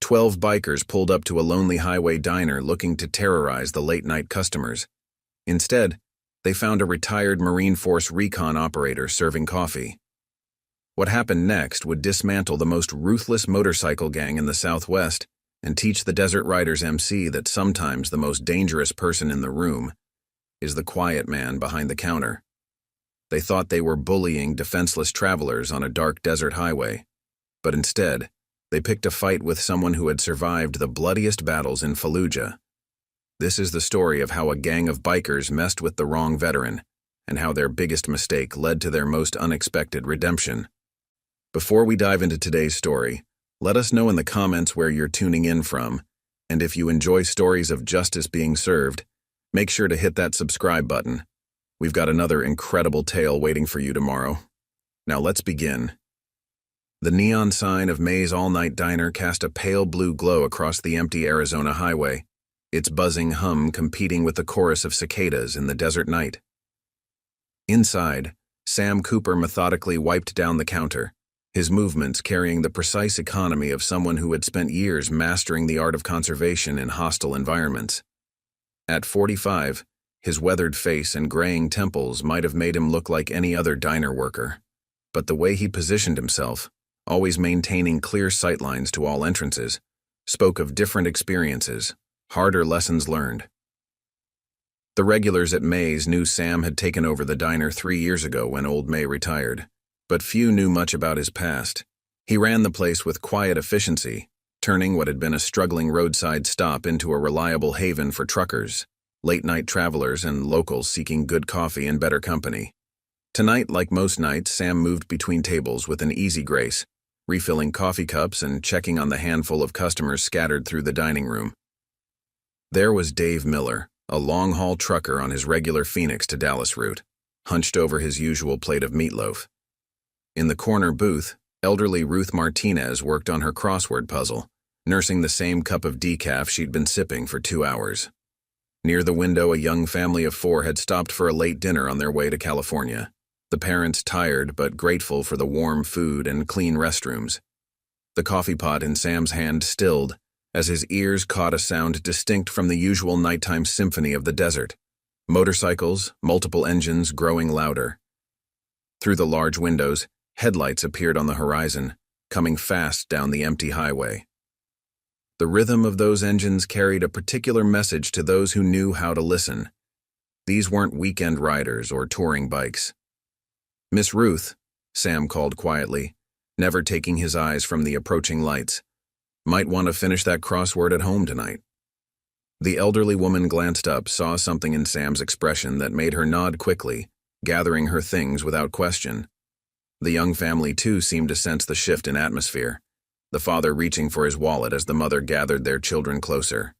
12 bikers pulled up to a lonely highway diner looking to terrorize the late-night customers. Instead, they found a retired Marine Force Recon operator serving coffee. What happened next would dismantle the most ruthless motorcycle gang in the Southwest and teach the Desert Riders MC that sometimes the most dangerous person in the room is the quiet man behind the counter. They thought they were bullying defenseless travelers on a dark desert highway, but instead, they picked a fight with someone who had survived the bloodiest battles in Fallujah. This is the story of how a gang of bikers messed with the wrong veteran, and how their biggest mistake led to their most unexpected redemption. Before we dive into today's story, let us know in the comments where you're tuning in from, and if you enjoy stories of justice being served, make sure to hit that subscribe button. We've got another incredible tale waiting for you tomorrow. Now let's begin. The neon sign of May's all-night diner cast a pale blue glow across the empty Arizona highway, its buzzing hum competing with the chorus of cicadas in the desert night. Inside, Sam Cooper methodically wiped down the counter, his movements carrying the precise economy of someone who had spent years mastering the art of conservation in hostile environments. At 45, his weathered face and graying temples might have made him look like any other diner worker, but the way he positioned himself, always maintaining clear sightlines to all entrances, spoke of different experiences, harder lessons learned. The regulars at May's knew Sam had taken over the diner 3 years ago when old May retired, but few knew much about his past. He ran the place with quiet efficiency, turning what had been a struggling roadside stop into a reliable haven for truckers, late-night travelers, and locals seeking good coffee and better company. Tonight, like most nights, Sam moved between tables with an easy grace, refilling coffee cups and checking on the handful of customers scattered through the dining room. There was Dave Miller, a long-haul trucker on his regular Phoenix to Dallas route, hunched over his usual plate of meatloaf. In the corner booth, elderly Ruth Martinez worked on her crossword puzzle, nursing the same cup of decaf she'd been sipping for 2 hours. Near the window, a young family of 4 had stopped for a late dinner on their way to California, the parents tired but grateful for the warm food and clean restrooms. The coffee pot in Sam's hand stilled as his ears caught a sound distinct from the usual nighttime symphony of the desert. Motorcycles, multiple engines growing louder. Through the large windows, headlights appeared on the horizon, coming fast down the empty highway. The rhythm of those engines carried a particular message to those who knew how to listen. These weren't weekend riders or touring bikes. "Miss Ruth," Sam called quietly, never taking his eyes from the approaching lights. "Might want to finish that crossword at home tonight." The elderly woman glanced up, saw something in Sam's expression that made her nod quickly, gathering her things without question. The young family, too, seemed to sense the shift in atmosphere, the father reaching for his wallet as the mother gathered their children closer.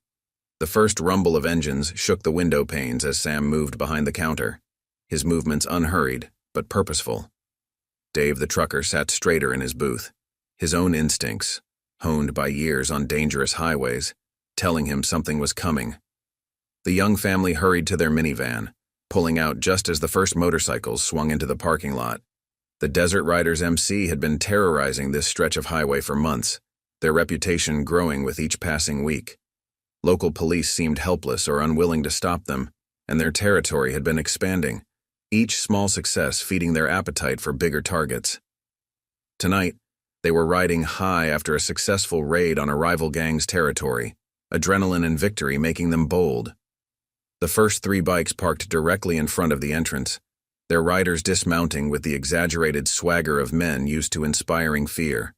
The first rumble of engines shook the window panes as Sam moved behind the counter, his movements unhurried but purposeful. Dave the trucker sat straighter in his booth, his own instincts, honed by years on dangerous highways, telling him something was coming. The young family hurried to their minivan, pulling out just as the first motorcycles swung into the parking lot. The Desert Riders MC had been terrorizing this stretch of highway for months, their reputation growing with each passing week. Local police seemed helpless or unwilling to stop them, and their territory had been expanding, each small success feeding their appetite for bigger targets. Tonight, they were riding high after a successful raid on a rival gang's territory, adrenaline and victory making them bold. The first 3 bikes parked directly in front of the entrance, their riders dismounting with the exaggerated swagger of men used to inspiring fear.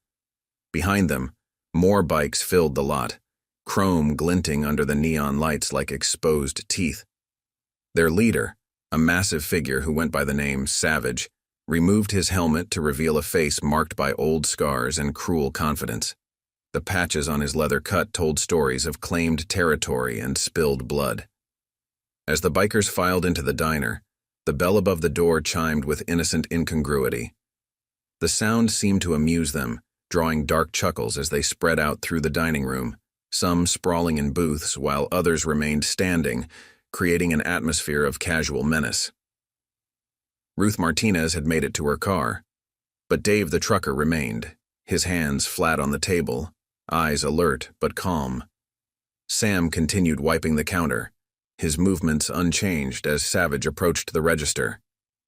Behind them, more bikes filled the lot, chrome glinting under the neon lights like exposed teeth. Their leader, a massive figure who went by the name Savage, removed his helmet to reveal a face marked by old scars and cruel confidence. The patches on his leather cut told stories of claimed territory and spilled blood. As the bikers filed into the diner, the bell above the door chimed with innocent incongruity. The sound seemed to amuse them, drawing dark chuckles as they spread out through the dining room, some sprawling in booths while others remained standing, creating an atmosphere of casual menace. Ruth Martinez had made it to her car, but Dave the trucker remained, his hands flat on the table, eyes alert but calm. Sam continued wiping the counter, his movements unchanged as Savage approached the register.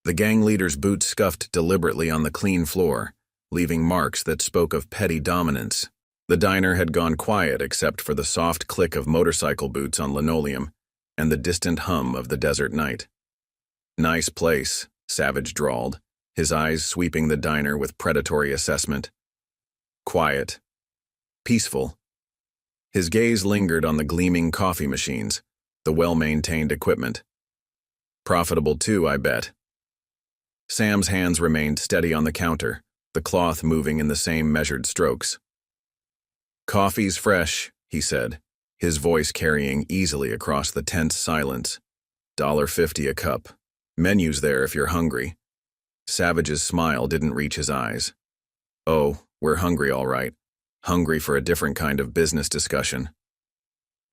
The gang leader's boots scuffed deliberately on the clean floor, leaving marks that spoke of petty dominance. The diner had gone quiet except for the soft click of motorcycle boots on linoleum and the distant hum of the desert night. "Nice place," Savage drawled, his eyes sweeping the diner with predatory assessment. Quiet. Peaceful. His gaze lingered on the gleaming coffee machines, the well-maintained equipment. Profitable too, I bet. Sam's hands remained steady on the counter, the cloth moving in the same measured strokes. "Coffee's fresh," he said, his voice carrying easily across the tense silence. $1.50 a cup. Menu's there if you're hungry. Savage's smile didn't reach his eyes. "Oh, we're hungry all right. Hungry for a different kind of business discussion."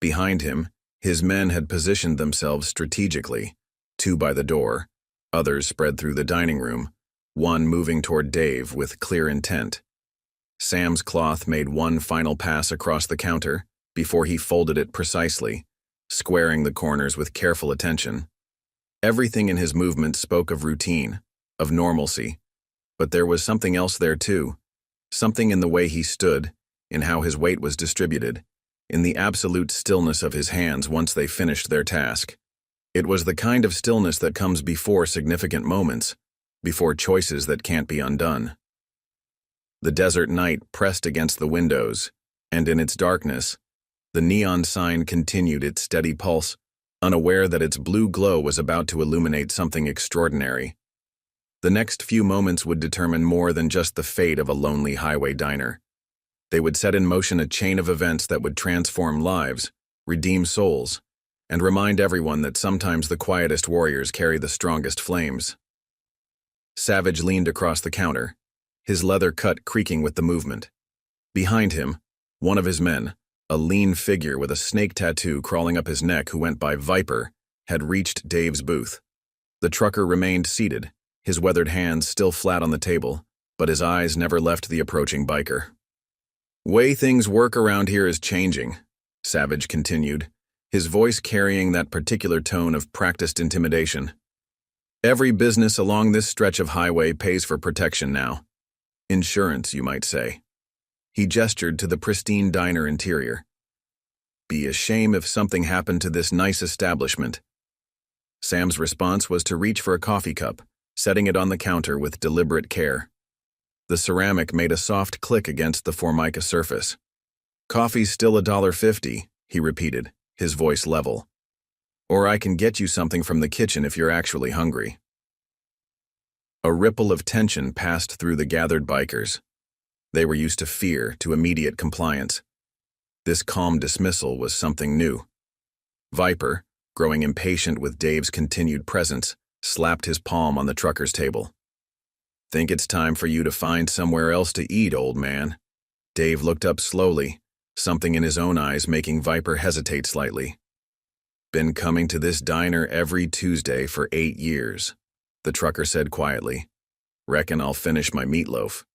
Behind him, his men had positioned themselves strategically, 2 by the door, others spread through the dining room, one moving toward Dave with clear intent. Sam's cloth made one final pass across the counter before he folded it precisely, squaring the corners with careful attention. Everything in his movement spoke of routine, of normalcy, but there was something else there too, something in the way he stood, in how his weight was distributed, in the absolute stillness of his hands once they finished their task. It was the kind of stillness that comes before significant moments, before choices that can't be undone. The desert night pressed against the windows, and in its darkness, the neon sign continued its steady pulse, unaware that its blue glow was about to illuminate something extraordinary. The next few moments would determine more than just the fate of a lonely highway diner. They would set in motion a chain of events that would transform lives, redeem souls, and remind everyone that sometimes the quietest warriors carry the strongest flames. Savage leaned across the counter, his leather cut creaking with the movement. Behind him, one of his men, a lean figure with a snake tattoo crawling up his neck who went by Viper, had reached Dave's booth. The trucker remained seated, his weathered hands still flat on the table, but his eyes never left the approaching biker. "Way things work around here is changing," Savage continued, his voice carrying that particular tone of practiced intimidation. "Every business along this stretch of highway pays for protection now. Insurance, you might say." He gestured to the pristine diner interior. "Be a shame if something happened to this nice establishment." Sam's response was to reach for a coffee cup, setting it on the counter with deliberate care. The ceramic made a soft click against the formica surface. "Coffee's still $1.50, he repeated, his voice level. "Or I can get you something from the kitchen if you're actually hungry." A ripple of tension passed through the gathered bikers. They were used to fear, to immediate compliance. This calm dismissal was something new. Viper, growing impatient with Dave's continued presence, slapped his palm on the trucker's table. "Think it's time for you to find somewhere else to eat, old man." Dave looked up slowly, something in his own eyes making Viper hesitate slightly. "Been coming to this diner every Tuesday for 8 years. The trucker said quietly. "Reckon I'll finish my meatloaf."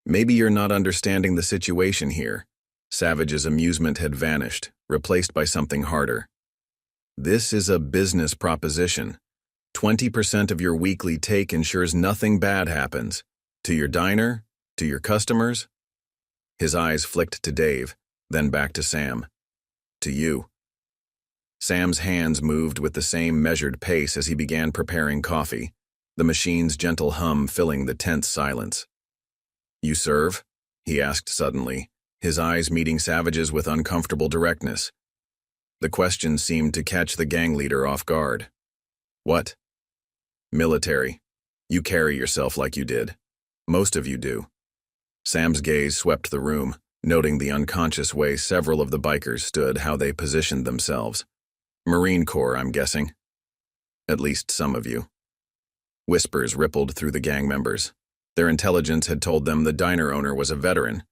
"Maybe you're not understanding the situation here." Savage's amusement had vanished, replaced by something harder. "This is a business proposition. 20% of your weekly take ensures nothing bad happens. To your diner, to your customers." His eyes flicked to Dave, then back to Sam. "To you." Sam's hands moved with the same measured pace as he began preparing coffee, the machine's gentle hum filling the tense silence. "You serve?" he asked suddenly, his eyes meeting Savage's with uncomfortable directness. The question seemed to catch the gang leader off guard. "What?" "Military. You carry yourself like you did. Most of you do." Sam's gaze swept the room, noting the unconscious way several of the bikers stood, how they positioned themselves. "Marine Corps, I'm guessing." "At least some of you." Whispers rippled through the gang members. Their intelligence had told them the diner owner was a veteran,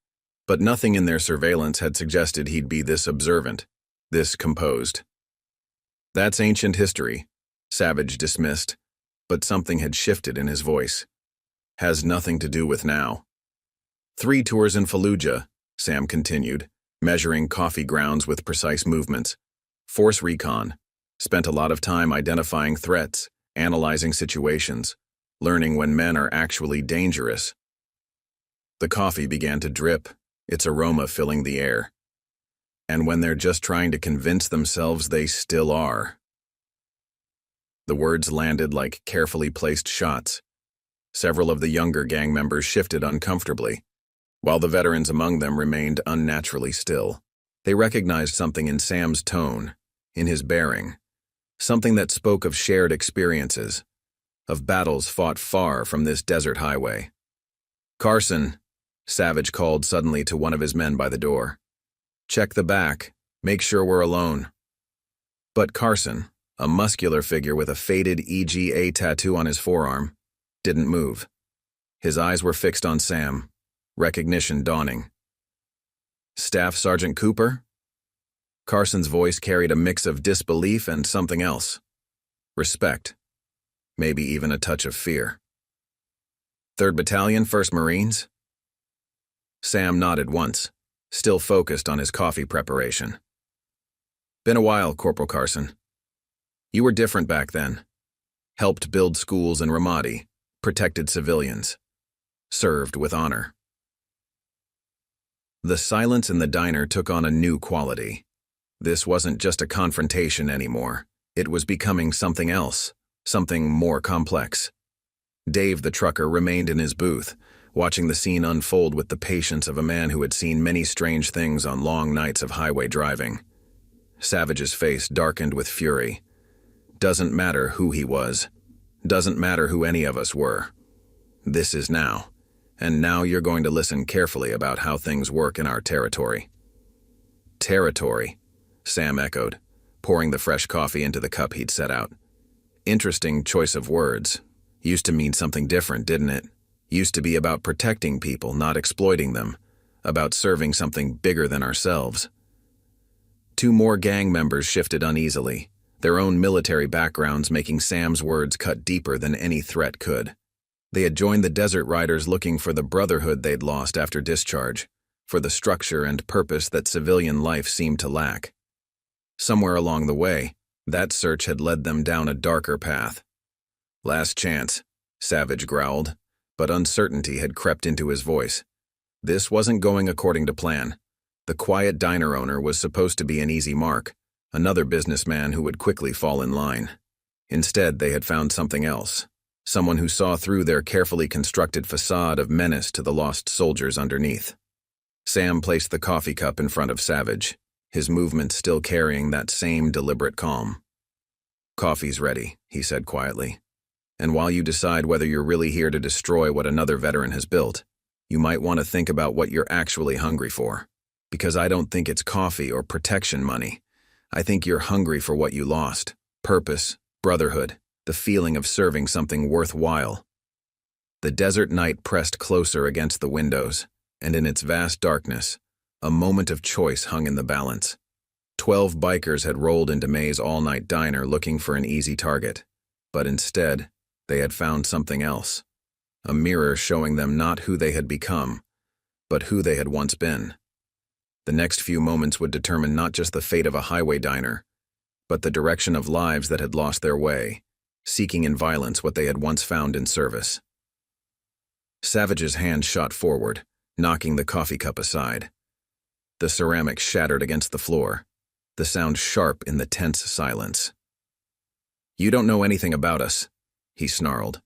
but nothing in their surveillance had suggested he'd be this observant, this composed. "That's ancient history," Savage dismissed, but something had shifted in his voice. "Has nothing to do with now. 3 tours in Fallujah, Sam continued, measuring coffee grounds with precise movements. Force Recon. Spent a lot of time identifying threats, analyzing situations, learning when men are actually dangerous. The coffee began to drip, its aroma filling the air. And when they're just trying to convince themselves they still are. The words landed like carefully placed shots. Several of the younger gang members shifted uncomfortably, while the veterans among them remained unnaturally still. They recognized something in Sam's tone, in his bearing, something that spoke of shared experiences, of battles fought far from this desert highway. "Carson," Savage called suddenly to one of his men by the door. "Check the back. Make sure we're alone." But Carson, a muscular figure with a faded EGA tattoo on his forearm, didn't move. His eyes were fixed on Sam, recognition dawning. "Staff Sergeant Cooper?" Carson's voice carried a mix of disbelief and something else. Respect. Maybe even a touch of fear. "3rd Battalion, 1st Marines?" Sam nodded once, still focused on his coffee preparation. "Been a while, Corporal Carson. You were different back then. Helped build schools in Ramadi, protected civilians, served with honor." The silence in the diner took on a new quality. This wasn't just a confrontation anymore. It was becoming something else, something more complex. Dave the trucker remained in his booth, watching the scene unfold with the patience of a man who had seen many strange things on long nights of highway driving. Savage's face darkened with fury. Doesn't matter who he was. Doesn't matter who any of us were. This is now. And now you're going to listen carefully about how things work in our territory. "Territory," Sam echoed, pouring the fresh coffee into the cup he'd set out. Interesting choice of words. Used to mean something different, didn't it? Used to be about protecting people, not exploiting them. About serving something bigger than ourselves. Two more gang members shifted uneasily, their own military backgrounds making Sam's words cut deeper than any threat could. They had joined the Desert Riders looking for the brotherhood they'd lost after discharge, for the structure and purpose that civilian life seemed to lack. Somewhere along the way, that search had led them down a darker path. "Last chance," Savage growled, but uncertainty had crept into his voice. This wasn't going according to plan. The quiet diner owner was supposed to be an easy mark, another businessman who would quickly fall in line. Instead, they had found something else. Someone who saw through their carefully constructed facade of menace to the lost soldiers underneath. Sam placed the coffee cup in front of Savage, his movements still carrying that same deliberate calm. "Coffee's ready," he said quietly. "And while you decide whether you're really here to destroy what another veteran has built, you might want to think about what you're actually hungry for. Because I don't think it's coffee or protection money. I think you're hungry for what you lost. Purpose, brotherhood, the feeling of serving something worthwhile." The desert night pressed closer against the windows, and in its vast darkness, a moment of choice hung in the balance. 12 bikers had rolled into May's all-night diner looking for an easy target, but instead, they had found something else. A mirror showing them not who they had become, but who they had once been. The next few moments would determine not just the fate of a highway diner, but the direction of lives that had lost their way, seeking in violence what they had once found in service. Savage's hand shot forward, knocking the coffee cup aside. The ceramic shattered against the floor, the sound sharp in the tense silence. "You don't know anything about us," he snarled,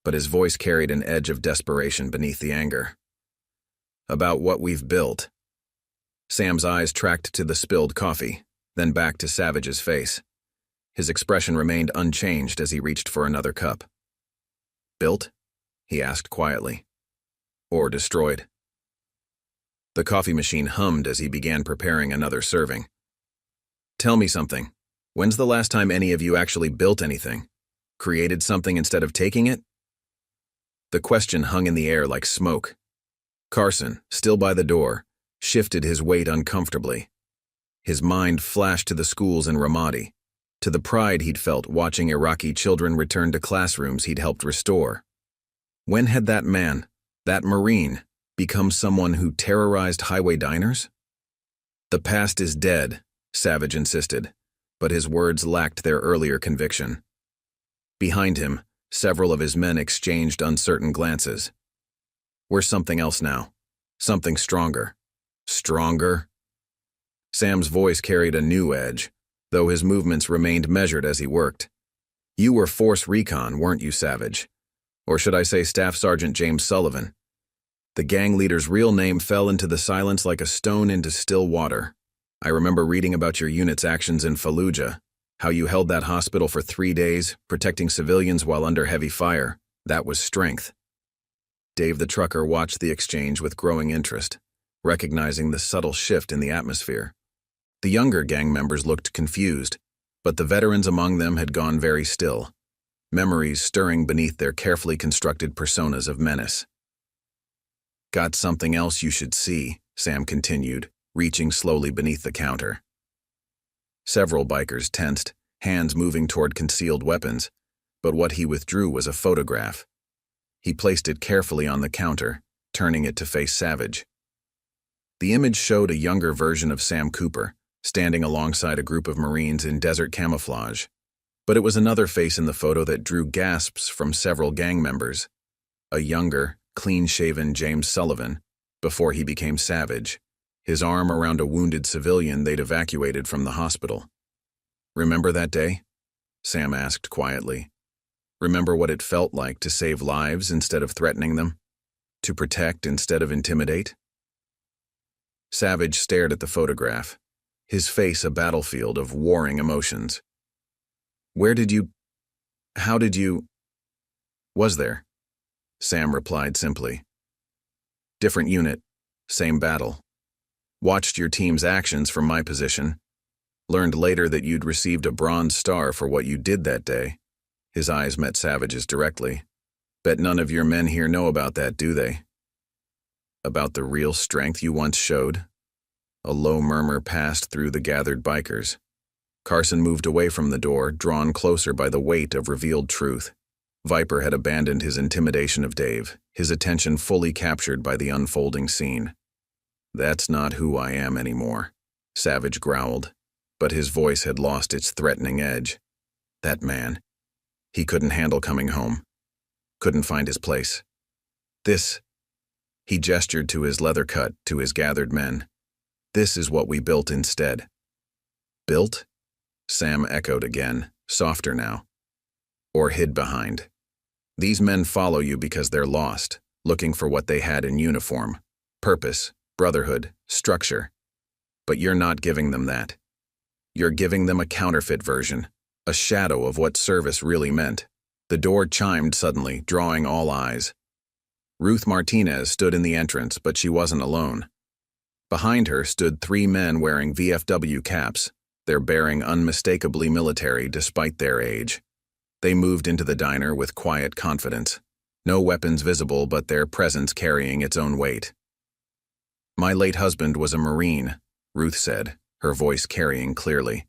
but his voice carried an edge of desperation beneath the anger. "About what we've built." Sam's eyes tracked to the spilled coffee, then back to Savage's face. His expression remained unchanged as he reached for another cup. "Built?" he asked quietly. "Or destroyed?" The coffee machine hummed as he began preparing another serving. "Tell me something. When's the last time any of you actually built anything? Created something instead of taking it?" The question hung in the air like smoke. Carson, still by the door, shifted his weight uncomfortably. His mind flashed to the schools in Ramadi, to the pride he'd felt watching Iraqi children return to classrooms he'd helped restore. When had that man, that Marine, Become someone who terrorized highway diners? The past is dead, Savage insisted, but his words lacked their earlier conviction. Behind him, several of his men exchanged uncertain glances. We're something else now. Something stronger. Stronger? Sam's voice carried a new edge, though his movements remained measured as he worked. You were Force Recon, weren't you, Savage? Or should I say Staff Sergeant James Sullivan? The gang leader's real name fell into the silence like a stone into still water. I remember reading about your unit's actions in Fallujah, how you held that hospital for 3 days, protecting civilians while under heavy fire. That was strength. Dave the trucker watched the exchange with growing interest, recognizing the subtle shift in the atmosphere. The younger gang members looked confused, but the veterans among them had gone very still, memories stirring beneath their carefully constructed personas of menace. Got something else you should see, Sam continued, reaching slowly beneath the counter. Several bikers tensed, hands moving toward concealed weapons, but what he withdrew was a photograph. He placed it carefully on the counter, turning it to face Savage. The image showed a younger version of Sam Cooper, standing alongside a group of Marines in desert camouflage. But it was another face in the photo that drew gasps from several gang members. A younger, clean-shaven James Sullivan, before he became Savage, his arm around a wounded civilian they'd evacuated from the hospital. Remember that day? Sam asked quietly. Remember what it felt like to save lives instead of threatening them? To protect instead of intimidate? Savage stared at the photograph, his face a battlefield of warring emotions. How did you? Was there? Sam replied simply. Different unit, same battle. Watched your team's actions from my position. Learned later that you'd received a Bronze Star for what you did that day. His eyes met Savage's directly. Bet none of your men here know about that, do they? About the real strength you once showed? A low murmur passed through the gathered bikers. Carson moved away from the door, drawn closer by the weight of revealed truth. Viper had abandoned his intimidation of Dave, his attention fully captured by the unfolding scene. That's not who I am anymore, Savage growled, but his voice had lost its threatening edge. That man. He couldn't handle coming home. Couldn't find his place. This, he gestured to his leather cut, to his gathered men. This is what we built instead. Built? Sam echoed again, softer now. Or hid behind. These men follow you because they're lost, looking for what they had in uniform. Purpose, brotherhood, structure. But you're not giving them that. You're giving them a counterfeit version, a shadow of what service really meant. The door chimed suddenly, drawing all eyes. Ruth Martinez stood in the entrance, but she wasn't alone. Behind her stood 3 men wearing VFW caps, their bearing unmistakably military despite their age. They moved into the diner with quiet confidence, no weapons visible but their presence carrying its own weight. My late husband was a Marine, Ruth said, her voice carrying clearly.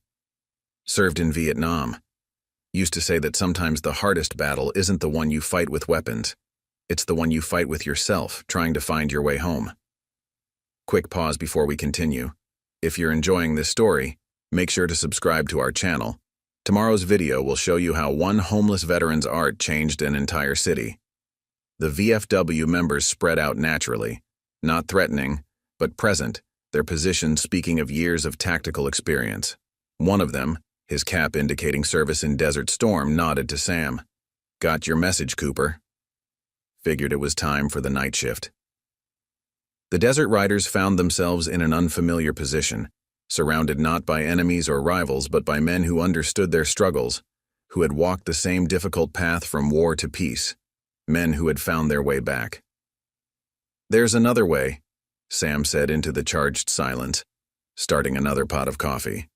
Served in Vietnam. Used to say that sometimes the hardest battle isn't the one you fight with weapons. It's the one you fight with yourself, trying to find your way home. Quick pause before we continue. If you're enjoying this story, make sure to subscribe to our channel. Tomorrow's video will show you how one homeless veteran's art changed an entire city. The VFW members spread out naturally, not threatening, but present, their positions speaking of years of tactical experience. One of them, his cap indicating service in Desert Storm, nodded to Sam. Got your message, Cooper. Figured it was time for the night shift. The Desert Riders found themselves in an unfamiliar position, surrounded not by enemies or rivals but by men who understood their struggles, who had walked the same difficult path from war to peace, men who had found their way back. There's another way, Sam said into the charged silence, starting another pot of coffee.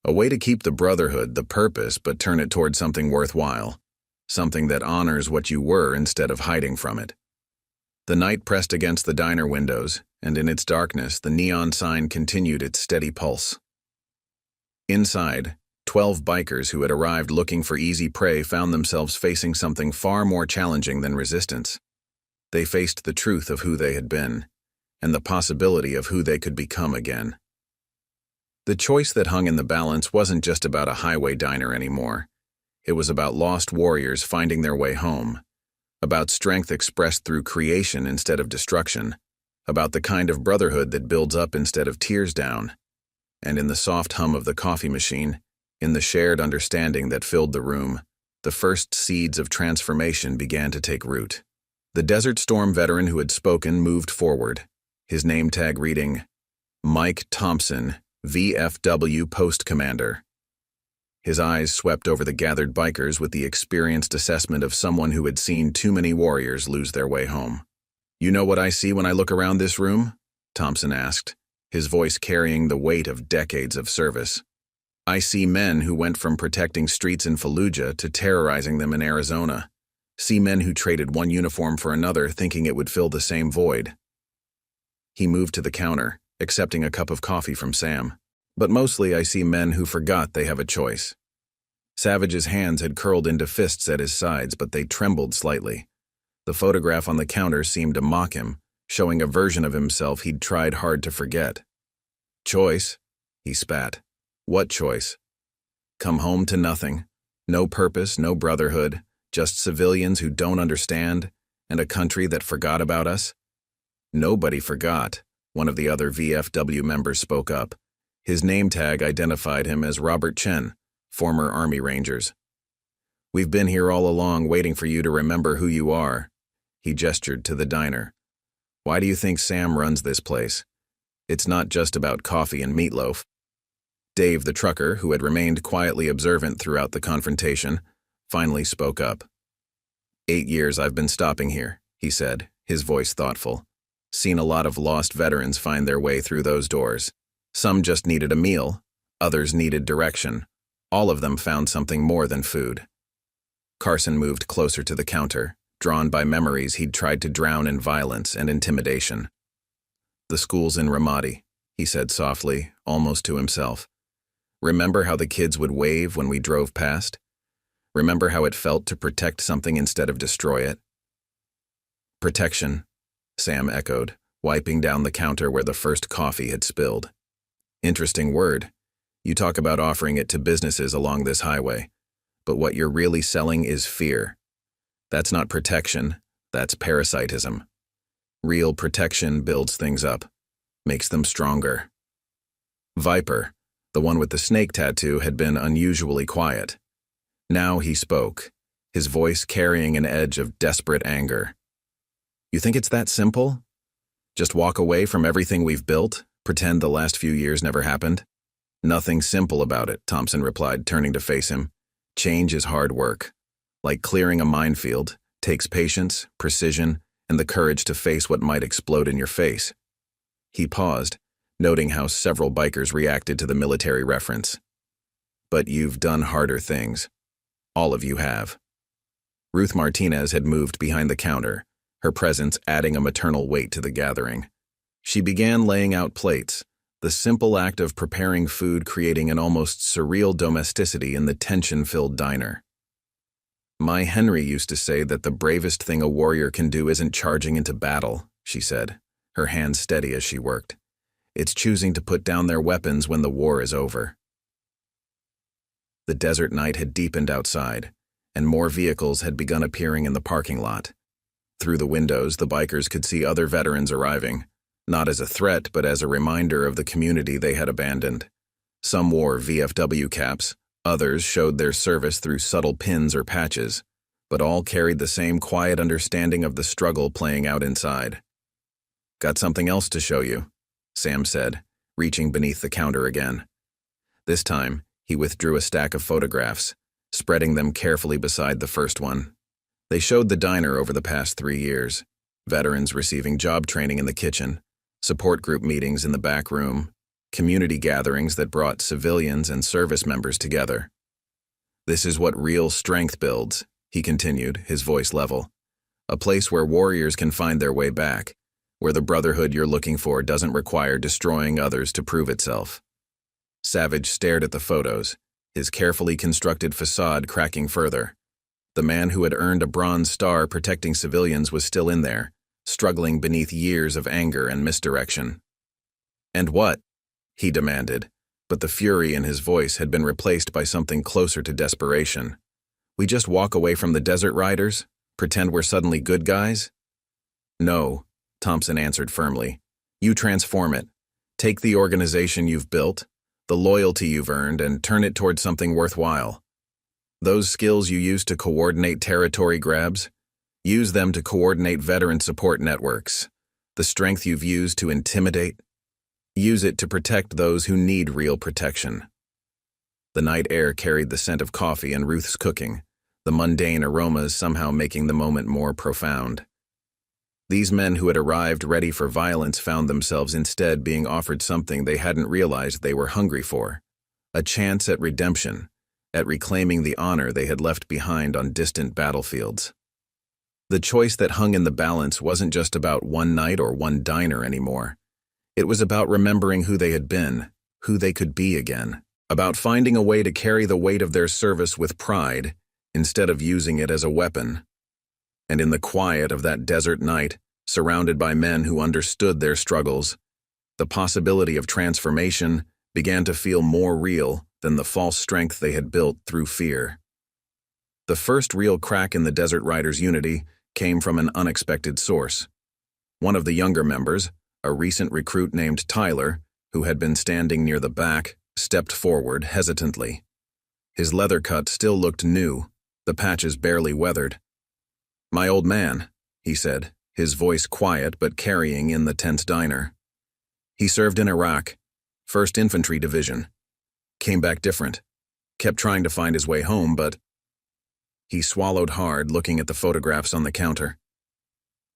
A way to keep the brotherhood, the purpose, but turn it toward something worthwhile, something that honors what you were instead of hiding from it. The night pressed against the diner windows, and in its darkness the neon sign continued its steady pulse. Inside, 12 bikers who had arrived looking for easy prey found themselves facing something far more challenging than resistance. They faced the truth of who they had been, and the possibility of who they could become again. The choice that hung in the balance wasn't just about a highway diner anymore. It was about lost warriors finding their way home, about strength expressed through creation instead of destruction, about the kind of brotherhood that builds up instead of tears down. And in the soft hum of the coffee machine, in the shared understanding that filled the room, the first seeds of transformation began to take root. The Desert Storm veteran who had spoken moved forward, his name tag reading, Mike Thompson, VFW Post Commander. His eyes swept over the gathered bikers with the experienced assessment of someone who had seen too many warriors lose their way home. "You know what I see when I look around this room?" Thompson asked, his voice carrying the weight of decades of service. "I see men who went from protecting streets in Fallujah to terrorizing them in Arizona. See men who traded one uniform for another thinking it would fill the same void." He moved to the counter, accepting a cup of coffee from Sam. "But mostly I see men who forgot they have a choice." Savage's hands had curled into fists at his sides, but they trembled slightly. The photograph on the counter seemed to mock him, showing a version of himself he'd tried hard to forget. "Choice?" he spat. "What choice? Come home to nothing. No purpose, no brotherhood, just civilians who don't understand, and a country that forgot about us?" "Nobody forgot," one of the other VFW members spoke up. His name tag identified him as Robert Chen, former Army Rangers. "We've been here all along waiting for you to remember who you are." He gestured to the diner. "Why do you think Sam runs this place? It's not just about coffee and meatloaf." Dave, the trucker, who had remained quietly observant throughout the confrontation, finally spoke up. 8 years I've been stopping here," he said, his voice thoughtful. "Seen a lot of lost veterans find their way through those doors. Some just needed a meal, others needed direction. All of them found something more than food." Carson moved closer to the counter, drawn by memories he'd tried to drown in violence and intimidation. "The school's in Ramadi," he said softly, almost to himself. "Remember how the kids would wave when we drove past? Remember how it felt to protect something instead of destroy it?" "Protection," Sam echoed, wiping down the counter where the first coffee had spilled. "Interesting word. You talk about offering it to businesses along this highway, but what you're really selling is fear. That's not protection, that's parasitism. Real protection builds things up, makes them stronger." Viper, the one with the snake tattoo, had been unusually quiet. Now he spoke, his voice carrying an edge of desperate anger. "You think it's that simple? Just walk away from everything we've built, pretend the last few years never happened?" "Nothing simple about it," Thompson replied, turning to face him. "Change is hard work. Like clearing a minefield, takes patience, precision, and the courage to face what might explode in your face." He paused, noting how several bikers reacted to the military reference. "But you've done harder things. All of you have." Ruth Martinez had moved behind the counter, her presence adding a maternal weight to the gathering. She began laying out plates, the simple act of preparing food creating an almost surreal domesticity in the tension-filled diner. "My Henry used to say that the bravest thing a warrior can do isn't charging into battle," she said, her hands steady as she worked. "It's choosing to put down their weapons when the war is over." The desert night had deepened outside, and more vehicles had begun appearing in the parking lot. Through the windows, the bikers could see other veterans arriving, not as a threat but as a reminder of the community they had abandoned. Some wore VFW caps, others showed their service through subtle pins or patches, but all carried the same quiet understanding of the struggle playing out inside. "Got something else to show you," Sam said, reaching beneath the counter again. This time, he withdrew a stack of photographs, spreading them carefully beside the first one. They showed the diner over the past 3 years, veterans receiving job training in the kitchen, support group meetings in the back room, community gatherings that brought civilians and service members together. "This is what real strength builds," he continued, his voice level. "A place where warriors can find their way back, where the brotherhood you're looking for doesn't require destroying others to prove itself." Savage stared at the photos, his carefully constructed facade cracking further. The man who had earned a Bronze Star protecting civilians was still in there, struggling beneath years of anger and misdirection. "And what?" he demanded, but the fury in his voice had been replaced by something closer to desperation. "We just walk away from the desert riders? Pretend we're suddenly good guys?" "No," Thompson answered firmly. "You transform it. Take the organization you've built, the loyalty you've earned, and turn it towards something worthwhile. Those skills you use to coordinate territory grabs, use them to coordinate veteran support networks. The strength you've used to intimidate, use it to protect those who need real protection." The night air carried the scent of coffee and Ruth's cooking, the mundane aromas somehow making the moment more profound. These men who had arrived ready for violence found themselves instead being offered something they hadn't realized they were hungry for: a chance at redemption, at reclaiming the honor they had left behind on distant battlefields. The choice that hung in the balance wasn't just about one night or one diner anymore. It was about remembering who they had been, who they could be again, about finding a way to carry the weight of their service with pride instead of using it as a weapon. And in the quiet of that desert night, surrounded by men who understood their struggles, the possibility of transformation began to feel more real than the false strength they had built through fear. The first real crack in the Desert Riders' unity came from an unexpected source. One of the younger members, a recent recruit named Tyler, who had been standing near the back, stepped forward hesitantly. His leather cut still looked new, the patches barely weathered. "My old man," he said, his voice quiet but carrying in the tense diner. "He served in Iraq, 1st Infantry Division. Came back different. Kept trying to find his way home, but—" He swallowed hard, looking at the photographs on the counter.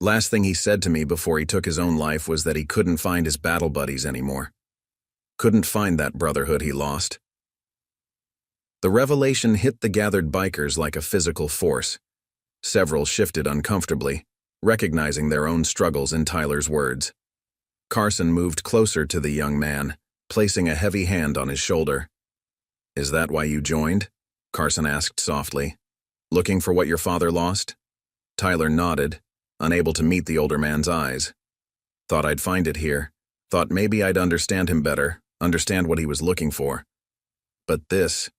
"Last thing he said to me before he took his own life was that he couldn't find his battle buddies anymore. Couldn't find that brotherhood he lost." The revelation hit the gathered bikers like a physical force. Several shifted uncomfortably, recognizing their own struggles in Tyler's words. Carson moved closer to the young man, placing a heavy hand on his shoulder. "Is that why you joined?" Carson asked softly. "Looking for what your father lost?" Tyler nodded, unable to meet the older man's eyes. "Thought I'd find it here. Thought maybe I'd understand him better, understand what he was looking for. But this—"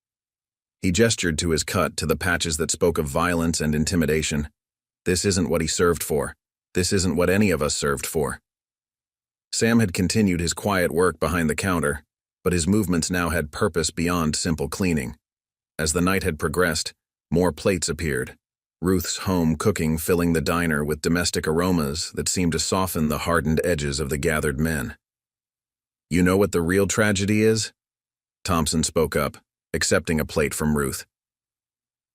He gestured to his cut, to the patches that spoke of violence and intimidation. "This isn't what he served for. This isn't what any of us served for." Sam had continued his quiet work behind the counter, but his movements now had purpose beyond simple cleaning. As the night had progressed, more plates appeared, Ruth's home cooking filling the diner with domestic aromas that seemed to soften the hardened edges of the gathered men. "You know what the real tragedy is?" Thompson spoke up, accepting a plate from Ruth.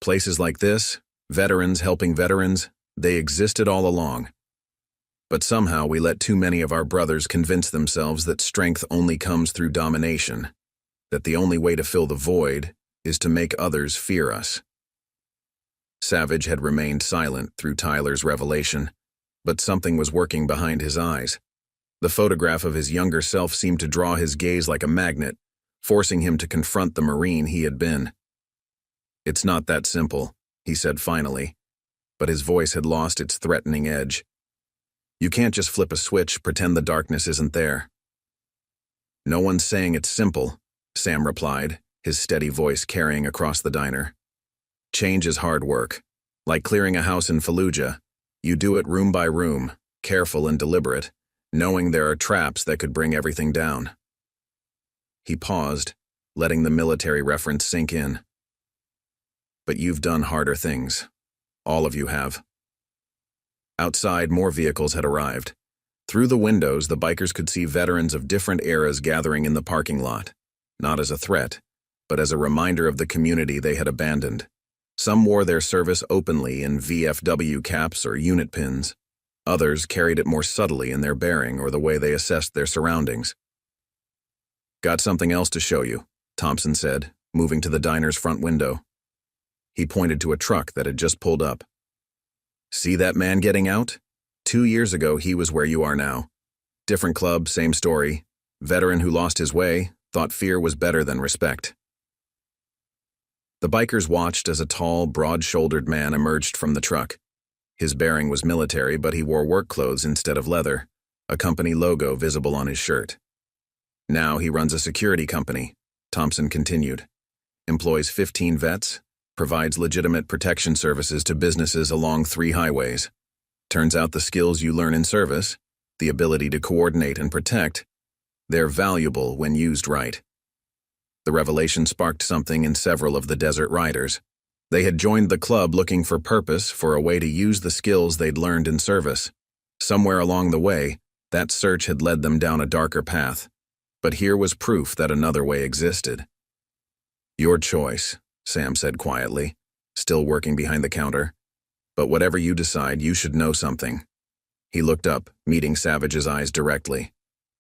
"Places like this, veterans helping veterans, they existed all along. But somehow we let too many of our brothers convince themselves that strength only comes through domination, that the only way to fill the void is to make others fear us." Savage had remained silent through Tyler's revelation, but something was working behind his eyes. The photograph of his younger self seemed to draw his gaze like a magnet, forcing him to confront the Marine he had been. "It's not that simple," he said finally, but his voice had lost its threatening edge. "You can't just flip a switch, pretend the darkness isn't there." "No one's saying it's simple," Sam replied, his steady voice carrying across the diner. "Change is hard work. Like clearing a house in Fallujah, you do it room by room, careful and deliberate, knowing there are traps that could bring everything down." He paused, letting the military reference sink in. "But you've done harder things. All of you have." Outside, more vehicles had arrived. Through the windows, the bikers could see veterans of different eras gathering in the parking lot, not as a threat, but as a reminder of the community they had abandoned. Some wore their service openly in VFW caps or unit pins. Others carried it more subtly in their bearing or the way they assessed their surroundings. "Got something else to show you," Thompson said, moving to the diner's front window. He pointed to a truck that had just pulled up. "See that man getting out? 2 years ago he was where you are now. Different club, same story. Veteran who lost his way, thought fear was better than respect." The bikers watched as a tall, broad-shouldered man emerged from the truck. His bearing was military, but he wore work clothes instead of leather, a company logo visible on his shirt. Now he runs a security company, Thompson continued. Employs 15 vets, provides legitimate protection services to businesses along 3 highways. Turns out the skills you learn in service, the ability to coordinate and protect, they're valuable when used right. The revelation sparked something in several of the desert riders. They had joined the club looking for purpose, for a way to use the skills they'd learned in service. Somewhere along the way, that search had led them down a darker path. But here was proof that another way existed. "Your choice," Sam said quietly, still working behind the counter. "But whatever you decide, you should know something." He looked up, meeting Savage's eyes directly.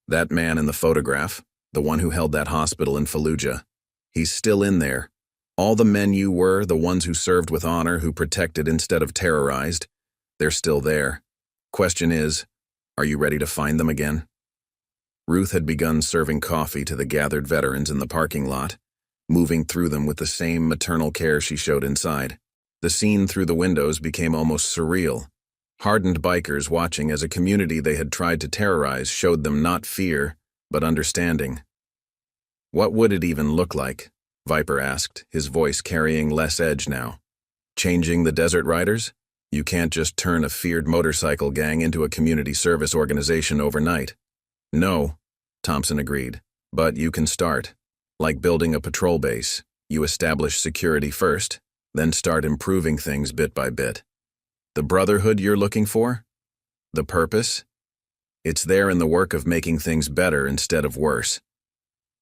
"That man in the photograph, the one who held that hospital in Fallujah, he's still in there. All the men you were, the ones who served with honor, who protected instead of terrorized, they're still there. Question is, are you ready to find them again?" Ruth had begun serving coffee to the gathered veterans in the parking lot, moving through them with the same maternal care she showed inside. The scene through the windows became almost surreal. Hardened bikers watching as a community they had tried to terrorize showed them not fear, but understanding. "What would it even look like?" Viper asked, his voice carrying less edge now. "Changing the Desert Riders? You can't just turn a feared motorcycle gang into a community service organization overnight." "No," Thompson agreed, "but you can start. Like building a patrol base, you establish security first, then start improving things bit by bit. The brotherhood you're looking for? The purpose? It's there in the work of making things better instead of worse."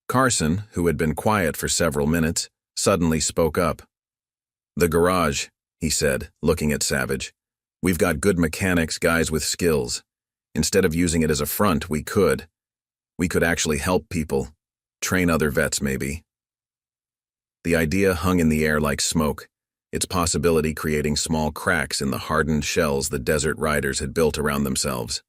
Carson, who had been quiet for several minutes, suddenly spoke up. "The garage," he said, looking at Savage. "We've got good mechanics, guys with skills. Instead of using it as a front, we could actually help people. Train other vets, maybe." The idea hung in the air like smoke, its possibility creating small cracks in the hardened shells the Desert Riders had built around themselves.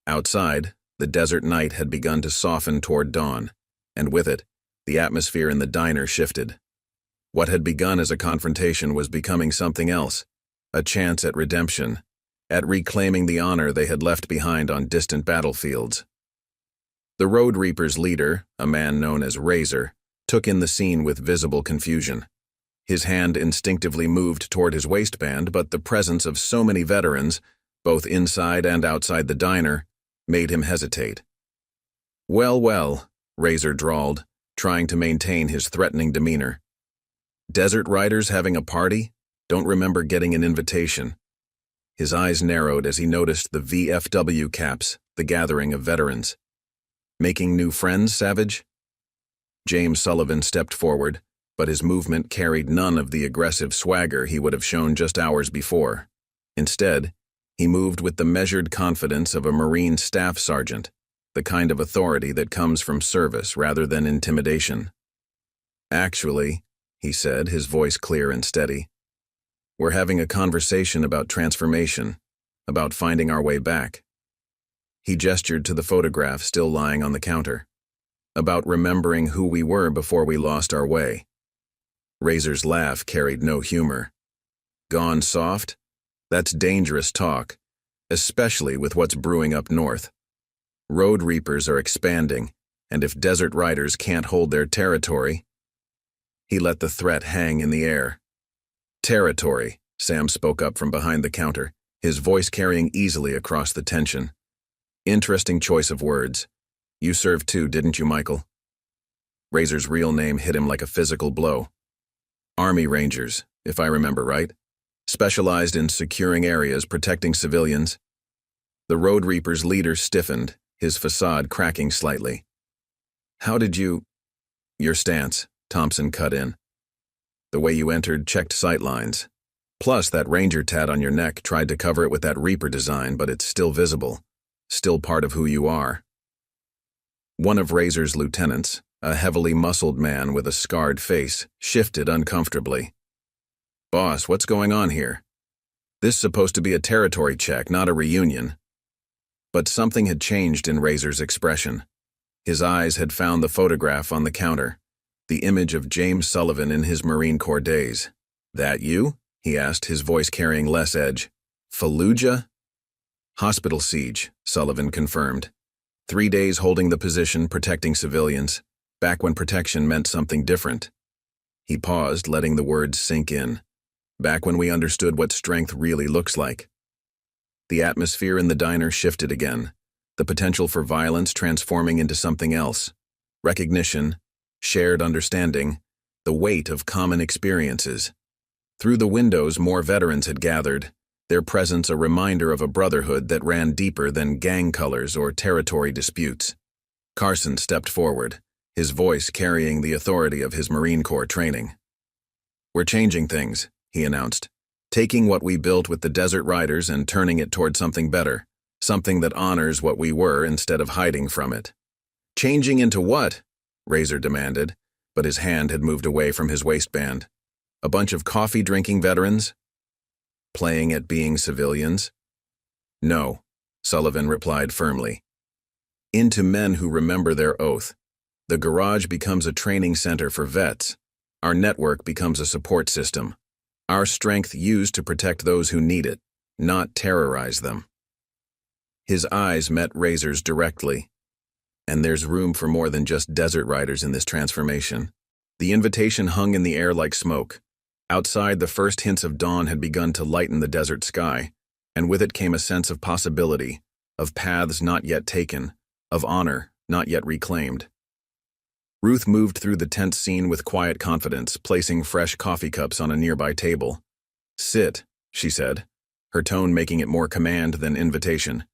Outside, the desert night had begun to soften toward dawn, and with it, the atmosphere in the diner shifted. What had begun as a confrontation was becoming something else, a chance at redemption, at reclaiming the honor they had left behind on distant battlefields. The Road Reapers' leader, a man known as Razor, took in the scene with visible confusion. His hand instinctively moved toward his waistband, but the presence of so many veterans, both inside and outside the diner, made him hesitate. Well, Razor drawled, trying to maintain his threatening demeanor. "Desert Riders having a party? Don't remember getting an invitation." His eyes narrowed as he noticed the VFW caps, the gathering of veterans. "Making new friends, Savage?" James Sullivan stepped forward, but his movement carried none of the aggressive swagger he would have shown just hours before. Instead, he moved with the measured confidence of a Marine staff sergeant, the kind of authority that comes from service rather than intimidation. "Actually," he said, his voice clear and steady, "we're having a conversation about transformation, about finding our way back." He gestured to the photograph still lying on the counter. "About remembering who we were before we lost our way." Razor's laugh carried no humor. "Gone soft? That's dangerous talk, especially with what's brewing up north. Road Reapers are expanding, and if Desert Riders can't hold their territory—" He let the threat hang in the air. "Territory," Sam spoke up from behind the counter, his voice carrying easily across the tension. "Interesting choice of words. You served too, didn't you, Michael?" Razor's real name hit him like a physical blow. "Army Rangers, if I remember right. Specialized in securing areas, protecting civilians." The Road Reapers' leader stiffened, his facade cracking slightly. "How did you—" "Your stance," Thompson cut in. "The way you entered checked sightlines. Plus, that Ranger tat on your neck tried to cover it with that Reaper design, but it's still visible, still part of who you are." One of Razor's lieutenants, a heavily muscled man with a scarred face, shifted uncomfortably. "Boss, what's going on here? This is supposed to be a territory check, not a reunion." But something had changed in Razor's expression. His eyes had found the photograph on the counter, the image of James Sullivan in his Marine Corps days. "That you?" he asked, his voice carrying less edge. Fallujah? Hospital siege, Sullivan confirmed. 3 days holding the position, protecting civilians, back when protection meant something different. He paused, letting the words sink in. Back when we understood what strength really looks like. The atmosphere in the diner shifted again, the potential for violence transforming into something else. Recognition, shared understanding, the weight of common experiences. Through the windows, more veterans had gathered, their presence a reminder of a brotherhood that ran deeper than gang colors or territory disputes. Carson stepped forward, his voice carrying the authority of his Marine Corps training. "We're changing things," he announced, "taking what we built with the Desert Riders and turning it toward something better, something that honors what we were instead of hiding from it." "Changing into what?" Razor demanded, but his hand had moved away from his waistband. "A bunch of coffee-drinking veterans? Playing at being civilians?" "No," Sullivan replied firmly. "Into men who remember their oath. The garage becomes a training center for vets. Our network becomes a support system. Our strength used to protect those who need it, not terrorize them." His eyes met Razor's directly. "And there's room for more than just desert riders in this transformation." The invitation hung in the air like smoke. Outside, the first hints of dawn had begun to lighten the desert sky, and with it came a sense of possibility, of paths not yet taken, of honor not yet reclaimed. Ruth moved through the tense scene with quiet confidence, placing fresh coffee cups on a nearby table. "Sit," she said, her tone making it more command than invitation.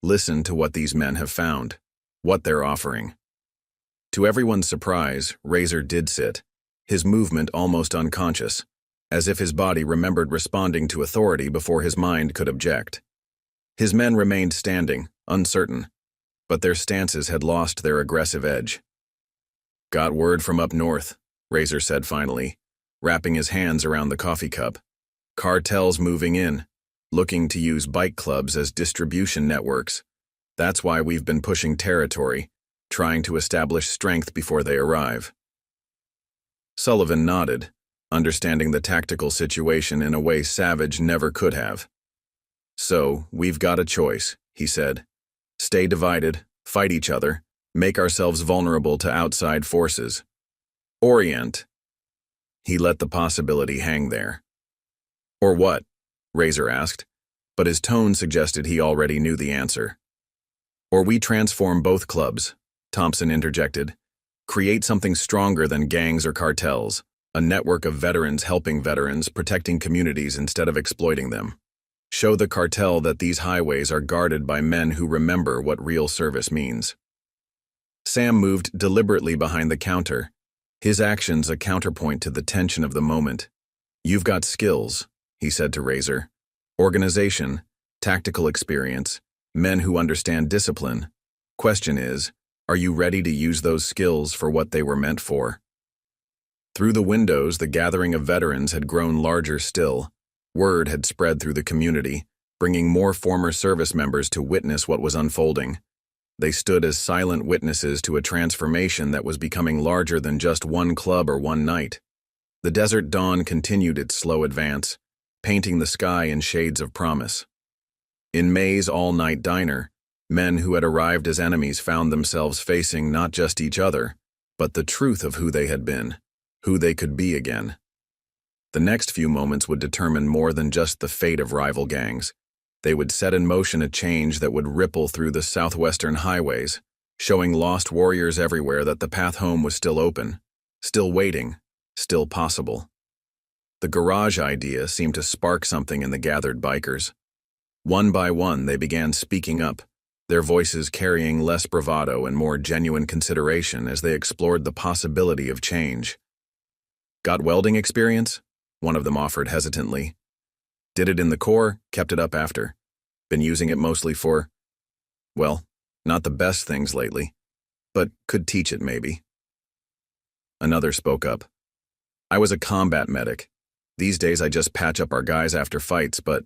"Listen to what these men have found, what they're offering." To everyone's surprise, Razor did sit, his movement almost unconscious, as if his body remembered responding to authority before his mind could object. His men remained standing, uncertain, but their stances had lost their aggressive edge. "Got word from up north," Razor said finally, wrapping his hands around the coffee cup. "Cartels moving in, looking to use bike clubs as distribution networks. That's why we've been pushing territory, trying to establish strength before they arrive." Sullivan nodded, understanding the tactical situation in a way Savage never could have. "So, we've got a choice," he said. "Stay divided, fight each other, make ourselves vulnerable to outside forces. Orient." He let the possibility hang there. "Or what?" Razor asked, but his tone suggested he already knew the answer. "Or we transform both clubs," Thompson interjected. "Create something stronger than gangs or cartels, a network of veterans helping veterans, protecting communities instead of exploiting them. Show the cartel that these highways are guarded by men who remember what real service means." Sam moved deliberately behind the counter, his actions a counterpoint to the tension of the moment. "You've got skills," he said to Razor. "Organization, tactical experience, men who understand discipline. Question is, are you ready to use those skills for what they were meant for?" Through the windows, the gathering of veterans had grown larger still. Word had spread through the community, bringing more former service members to witness what was unfolding. They stood as silent witnesses to a transformation that was becoming larger than just one club or one night. The desert dawn continued its slow advance, painting the sky in shades of promise. In May's all-night diner, men who had arrived as enemies found themselves facing not just each other, but the truth of who they had been, who they could be again. The next few moments would determine more than just the fate of rival gangs. They would set in motion a change that would ripple through the southwestern highways, showing lost warriors everywhere that the path home was still open, still waiting, still possible. The garage idea seemed to spark something in the gathered bikers. One by one, they began speaking up, their voices carrying less bravado and more genuine consideration as they explored the possibility of change. "Got welding experience?" one of them offered hesitantly. "Did it in the Corps, kept it up after. Been using it mostly for, well, not the best things lately, but could teach it maybe." Another spoke up. "I was a combat medic. These days I just patch up our guys after fights, but..."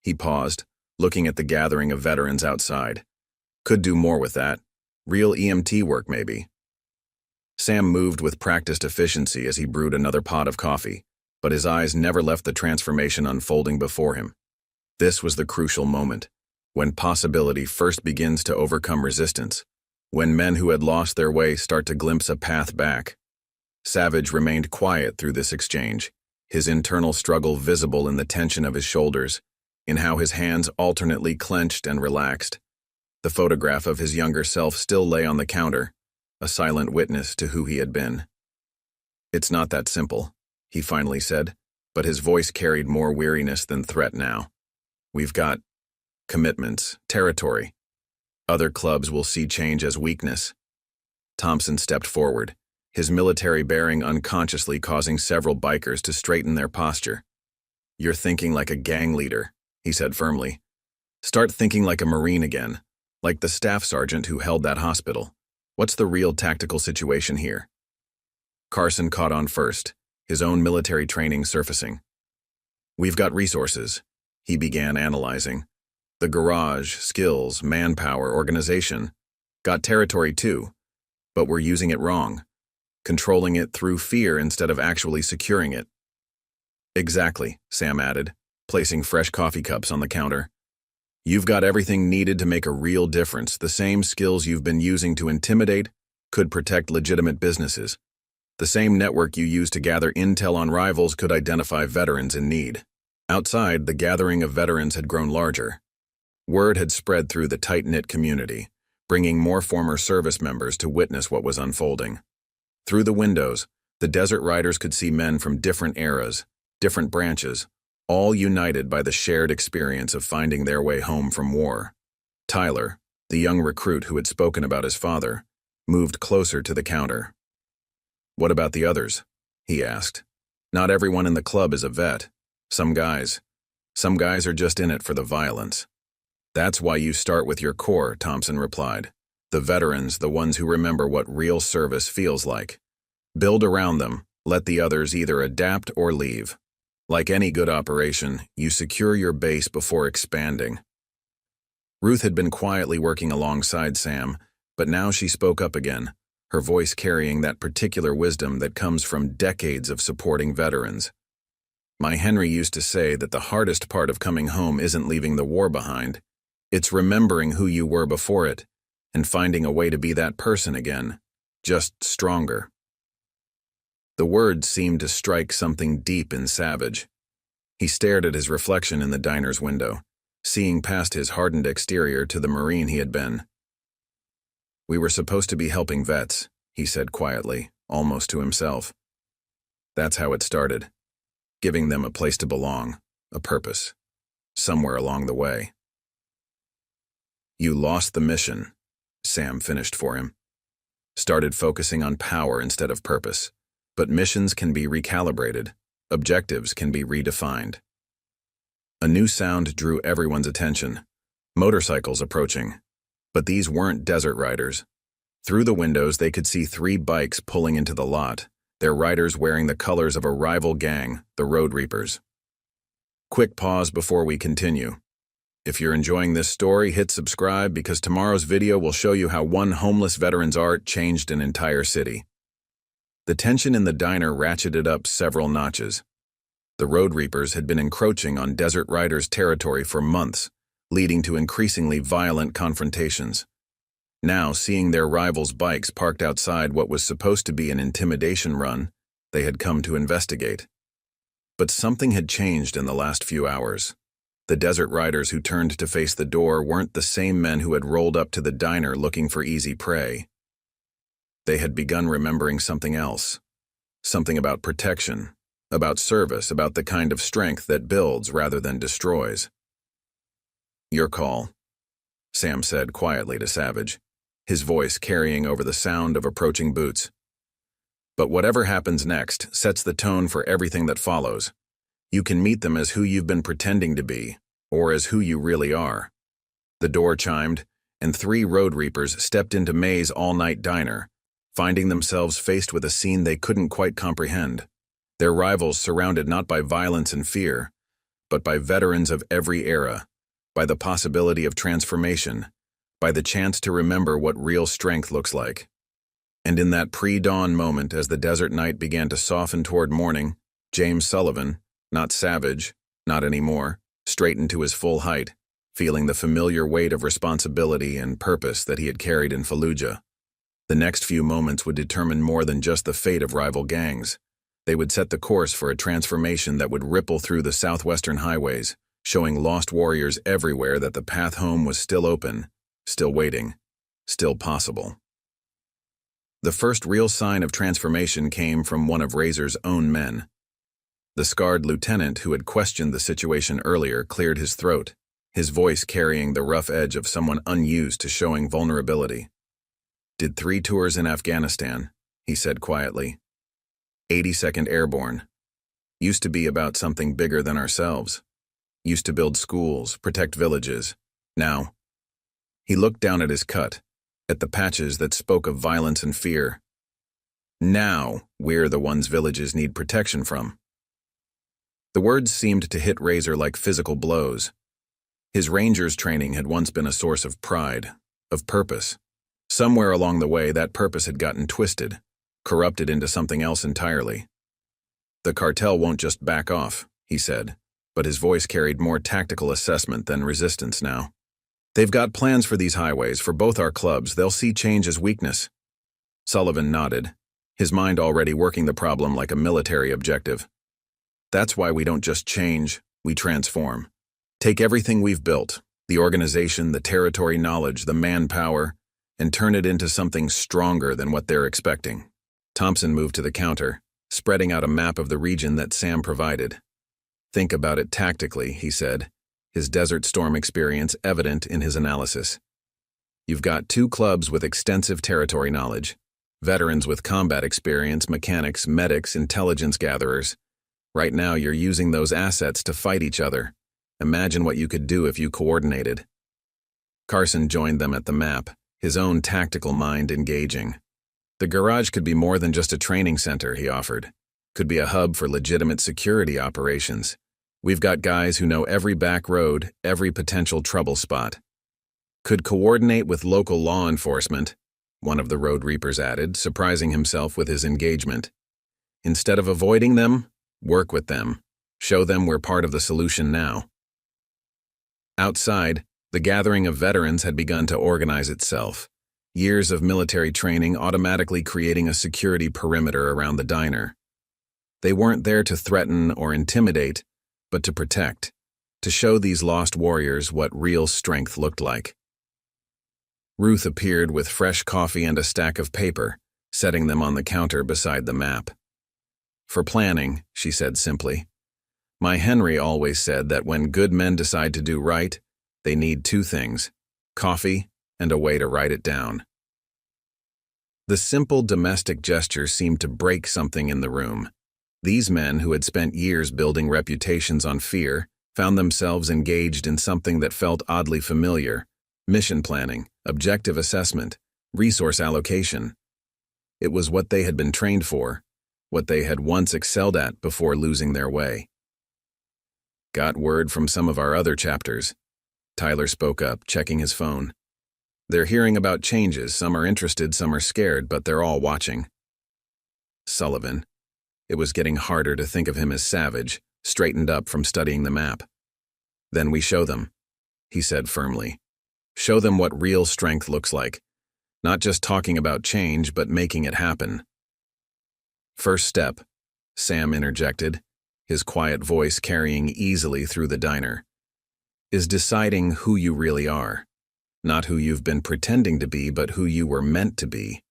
He paused, looking at the gathering of veterans outside. "Could do more with that. Real EMT work maybe." Sam moved with practiced efficiency as he brewed another pot of coffee, but his eyes never left the transformation unfolding before him. This was the crucial moment, when possibility first begins to overcome resistance, when men who had lost their way start to glimpse a path back. Savage remained quiet through this exchange, his internal struggle visible in the tension of his shoulders, in how his hands alternately clenched and relaxed. The photograph of his younger self still lay on the counter, a silent witness to who he had been. "It's not that simple," he finally said, but his voice carried more weariness than threat now. "We've got commitments, territory. Other clubs will see change as weakness." Thompson stepped forward, his military bearing unconsciously causing several bikers to straighten their posture. "You're thinking like a gang leader," he said firmly. "Start thinking like a Marine again, like the staff sergeant who held that hospital. What's the real tactical situation here?" Carson caught on first, his own military training surfacing. "We've got resources," he began analyzing. "The garage, skills, manpower, organization. Got territory too, but we're using it wrong. Controlling it through fear instead of actually securing it." "Exactly," Sam added, placing fresh coffee cups on the counter. "You've got everything needed to make a real difference. The same skills you've been using to intimidate could protect legitimate businesses. The same network you use to gather intel on rivals could identify veterans in need." Outside, the gathering of veterans had grown larger. Word had spread through the tight-knit community, bringing more former service members to witness what was unfolding. Through the windows, the Desert Riders could see men from different eras, different branches, all united by the shared experience of finding their way home from war. Tyler, the young recruit who had spoken about his father, moved closer to the counter. "What about the others?" he asked. "Not everyone in the club is a vet. Some guys are just in it for the violence." "That's why you start with your core," Thompson replied. "The veterans, the ones who remember what real service feels like. Build around them, let the others either adapt or leave. Like any good operation, you secure your base before expanding." Ruth had been quietly working alongside Sam, but now she spoke up again, her voice carrying that particular wisdom that comes from decades of supporting veterans. "My Henry used to say that the hardest part of coming home isn't leaving the war behind. It's remembering who you were before it, and finding a way to be that person again, just stronger." The words seemed to strike something deep in Savage. He stared at his reflection in the diner's window, seeing past his hardened exterior to the Marine he had been. "We were supposed to be helping vets," he said quietly, almost to himself. "That's how it started. Giving them a place to belong, a purpose, somewhere along the way." "You lost the mission," Sam finished for him. "Started focusing on power instead of purpose. But missions can be recalibrated, objectives can be redefined." A new sound drew everyone's attention. Motorcycles approaching. But these weren't Desert Riders. Through the windows they could see 3 bikes pulling into the lot, their riders wearing the colors of a rival gang, the Road Reapers. Quick pause before we continue. If you're enjoying this story, hit subscribe because tomorrow's video will show you how one homeless veteran's art changed an entire city. The tension in the diner ratcheted up several notches. The Road Reapers had been encroaching on Desert Riders' territory for months, leading to increasingly violent confrontations. Now, seeing their rivals' bikes parked outside what was supposed to be an intimidation run, they had come to investigate. But something had changed in the last few hours. The Desert Riders who turned to face the door weren't the same men who had rolled up to the diner looking for easy prey. They had begun remembering something else. Something about protection, about service, about the kind of strength that builds rather than destroys. "Your call," Sam said quietly to Savage, his voice carrying over the sound of approaching boots. "But whatever happens next sets the tone for everything that follows. You can meet them as who you've been pretending to be, or as who you really are." The door chimed, and 3 Road Reapers stepped into May's all-night diner, finding themselves faced with a scene they couldn't quite comprehend. Their rivals surrounded not by violence and fear, but by veterans of every era, by the possibility of transformation, by the chance to remember what real strength looks like. And in that pre-dawn moment, as the desert night began to soften toward morning, James Sullivan, not Savage, not anymore, straightened to his full height, feeling the familiar weight of responsibility and purpose that he had carried in Fallujah. The next few moments would determine more than just the fate of rival gangs. They would set the course for a transformation that would ripple through the southwestern highways, showing lost warriors everywhere that the path home was still open, still waiting, still possible. The first real sign of transformation came from one of Razor's own men. The scarred lieutenant who had questioned the situation earlier cleared his throat, his voice carrying the rough edge of someone unused to showing vulnerability. "Did 3 tours in Afghanistan," he said quietly. 82nd Airborne. Used to be about something bigger than ourselves. Used to build schools, protect villages. Now, he looked down at his cut, at the patches that spoke of violence and fear. Now, we're the ones villages need protection from. The words seemed to hit Razor like physical blows. His Rangers training had once been a source of pride, of purpose. Somewhere along the way, that purpose had gotten twisted, corrupted into something else entirely. "The cartel won't just back off," he said, but his voice carried more tactical assessment than resistance now. "They've got plans for these highways, for both our clubs. They'll see change as weakness." Sullivan nodded, his mind already working the problem like a military objective. "That's why we don't just change, we transform. Take everything we've built, the organization, the territory knowledge, the manpower, and turn it into something stronger than what they're expecting." Thompson moved to the counter, spreading out a map of the region that Sam provided. "Think about it tactically," he said, his Desert Storm experience evident in his analysis. "You've got 2 clubs with extensive territory knowledge, veterans with combat experience, mechanics, medics, intelligence gatherers. Right now you're using those assets to fight each other. Imagine what you could do if you coordinated." Carson joined them at the map, his own tactical mind engaging. "The garage could be more than just a training center," he offered. "Could be a hub for legitimate security operations. We've got guys who know every back road, every potential trouble spot. Could coordinate with local law enforcement," one of the Road Reapers added, surprising himself with his engagement. "Instead of avoiding them, work with them. Show them we're part of the solution now." Outside, the gathering of veterans had begun to organize itself. Years of military training automatically creating a security perimeter around the diner. They weren't there to threaten or intimidate, but to protect, to show these lost warriors what real strength looked like. Ruth appeared with fresh coffee and a stack of paper, setting them on the counter beside the map. "For planning," she said simply. "My Henry always said that when good men decide to do right, they need 2 things, coffee and a way to write it down." The simple domestic gesture seemed to break something in the room. These men, who had spent years building reputations on fear, found themselves engaged in something that felt oddly familiar: mission planning, objective assessment, resource allocation. It was what they had been trained for, what they had once excelled at before losing their way. "Got word from some of our other chapters," Tyler spoke up, checking his phone. "They're hearing about changes. Some are interested, some are scared, but they're all watching." Sullivan. It was getting harder to think of him as savage, straightened up from studying the map. "Then we show them," he said firmly. "Show them what real strength looks like. Not just talking about change, but making it happen." "First step," Sam interjected, his quiet voice carrying easily through the diner, "is deciding who you really are. Not who you've been pretending to be, but who you were meant to be.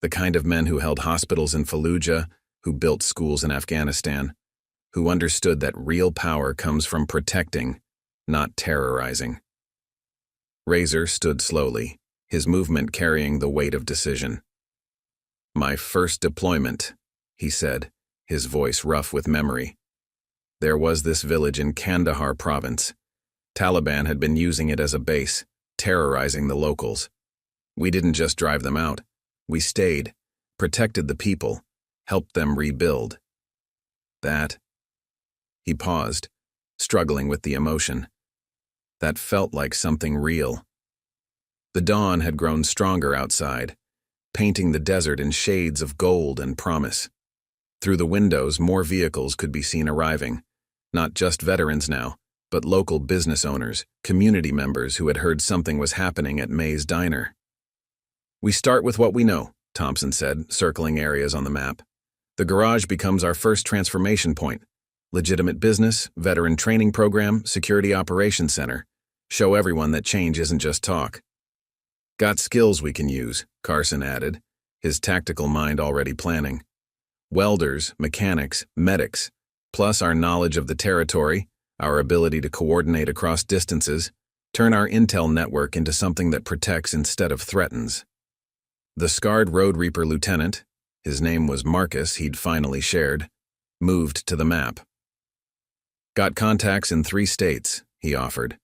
The kind of men who held hospitals in Fallujah, who built schools in Afghanistan, who understood that real power comes from protecting, not terrorizing." Razor stood slowly, his movement carrying the weight of decision. "My first deployment," he said, his voice rough with memory. "There was this village in Kandahar province. Taliban had been using it as a base, terrorizing the locals. We didn't just drive them out. We stayed, protected the people, helped them rebuild. That..." He paused, struggling with the emotion. That felt like something real. The dawn had grown stronger outside, painting the desert in shades of gold and promise. Through the windows, more vehicles could be seen arriving. Not just veterans now, but local business owners, community members who had heard something was happening at May's Diner. "We start with what we know," Thompson said, circling areas on the map. "The garage becomes our first transformation point. Legitimate business, veteran training program, security operations center. Show everyone that change isn't just talk." "Got skills we can use," Carson added, his tactical mind already planning. "Welders, mechanics, medics, plus our knowledge of the territory, our ability to coordinate across distances, turn our intel network into something that protects instead of threatens." The scarred Road Reaper lieutenant, his name was Marcus, he'd finally shared, moved to the map. "Got contacts in 3 states, he offered.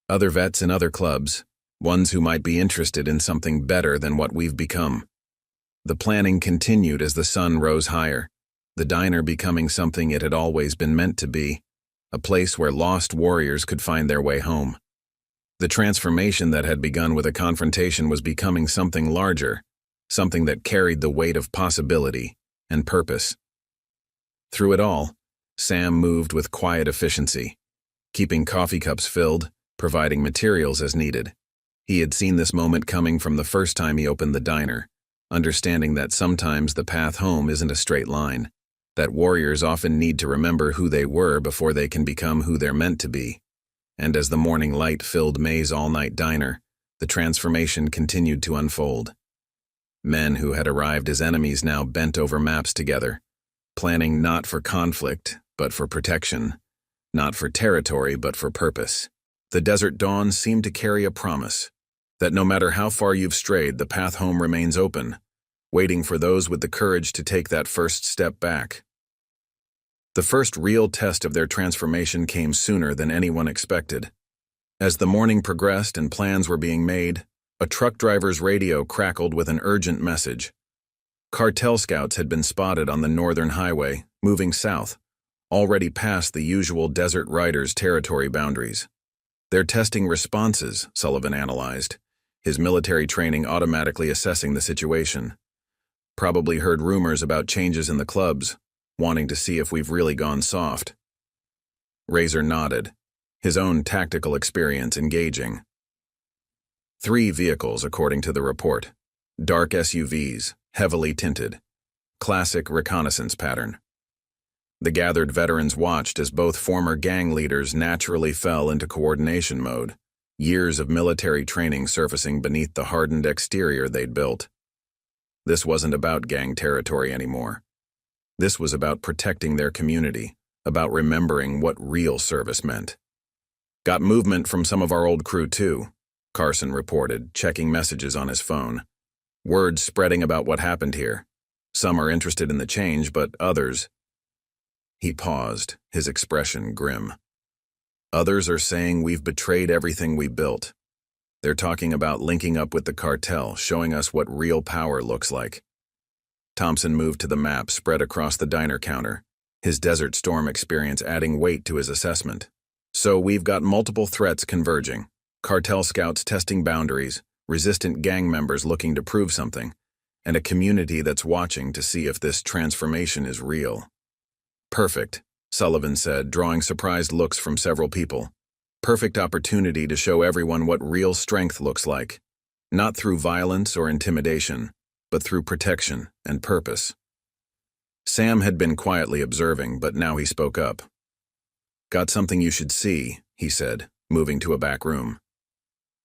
"Other vets in other clubs, ones who might be interested in something better than what we've become." The planning continued as the sun rose higher, the diner becoming something it had always been meant to be, a place where lost warriors could find their way home. The transformation that had begun with a confrontation was becoming something larger, something that carried the weight of possibility and purpose. Through it all, Sam moved with quiet efficiency, keeping coffee cups filled, providing materials as needed. He had seen this moment coming from the first time he opened the diner, understanding that sometimes the path home isn't a straight line, that warriors often need to remember who they were before they can become who they're meant to be. And as the morning light filled May's all-night diner, the transformation continued to unfold. Men who had arrived as enemies now bent over maps together, planning not for conflict, but for protection, not for territory, but for purpose. The desert dawn seemed to carry a promise, that no matter how far you've strayed, the path home remains open, waiting for those with the courage to take that first step back. The first real test of their transformation came sooner than anyone expected. As the morning progressed and plans were being made, a truck driver's radio crackled with an urgent message. Cartel scouts had been spotted on the northern highway, moving south, already past the usual desert riders' territory boundaries. They're testing responses, Sullivan analyzed, his military training automatically assessing the situation. Probably heard rumors about changes in the clubs, wanting to see if we've really gone soft. Razor nodded, his own tactical experience engaging. 3 vehicles, according to the report. Dark SUVs, heavily tinted. Classic reconnaissance pattern. The gathered veterans watched as both former gang leaders naturally fell into coordination mode, years of military training surfacing beneath the hardened exterior they'd built. This wasn't about gang territory anymore. This was about protecting their community, about remembering what real service meant. "Got movement from some of our old crew too," Carson reported, checking messages on his phone. "Word spreading about what happened here. Some are interested in the change, but others—" He paused, his expression grim. "Others are saying we've betrayed everything we built. They're talking about linking up with the cartel, showing us what real power looks like." Thompson moved to the map spread across the diner counter, his Desert Storm experience adding weight to his assessment. "So we've got multiple threats converging. Cartel scouts testing boundaries, resistant gang members looking to prove something, and a community that's watching to see if this transformation is real." "Perfect," Sullivan said, drawing surprised looks from several people. "Perfect opportunity to show everyone what real strength looks like, not through violence or intimidation, but through protection and purpose." Sam had been quietly observing, but now he spoke up. "Got something you should see," he said, moving to a back room.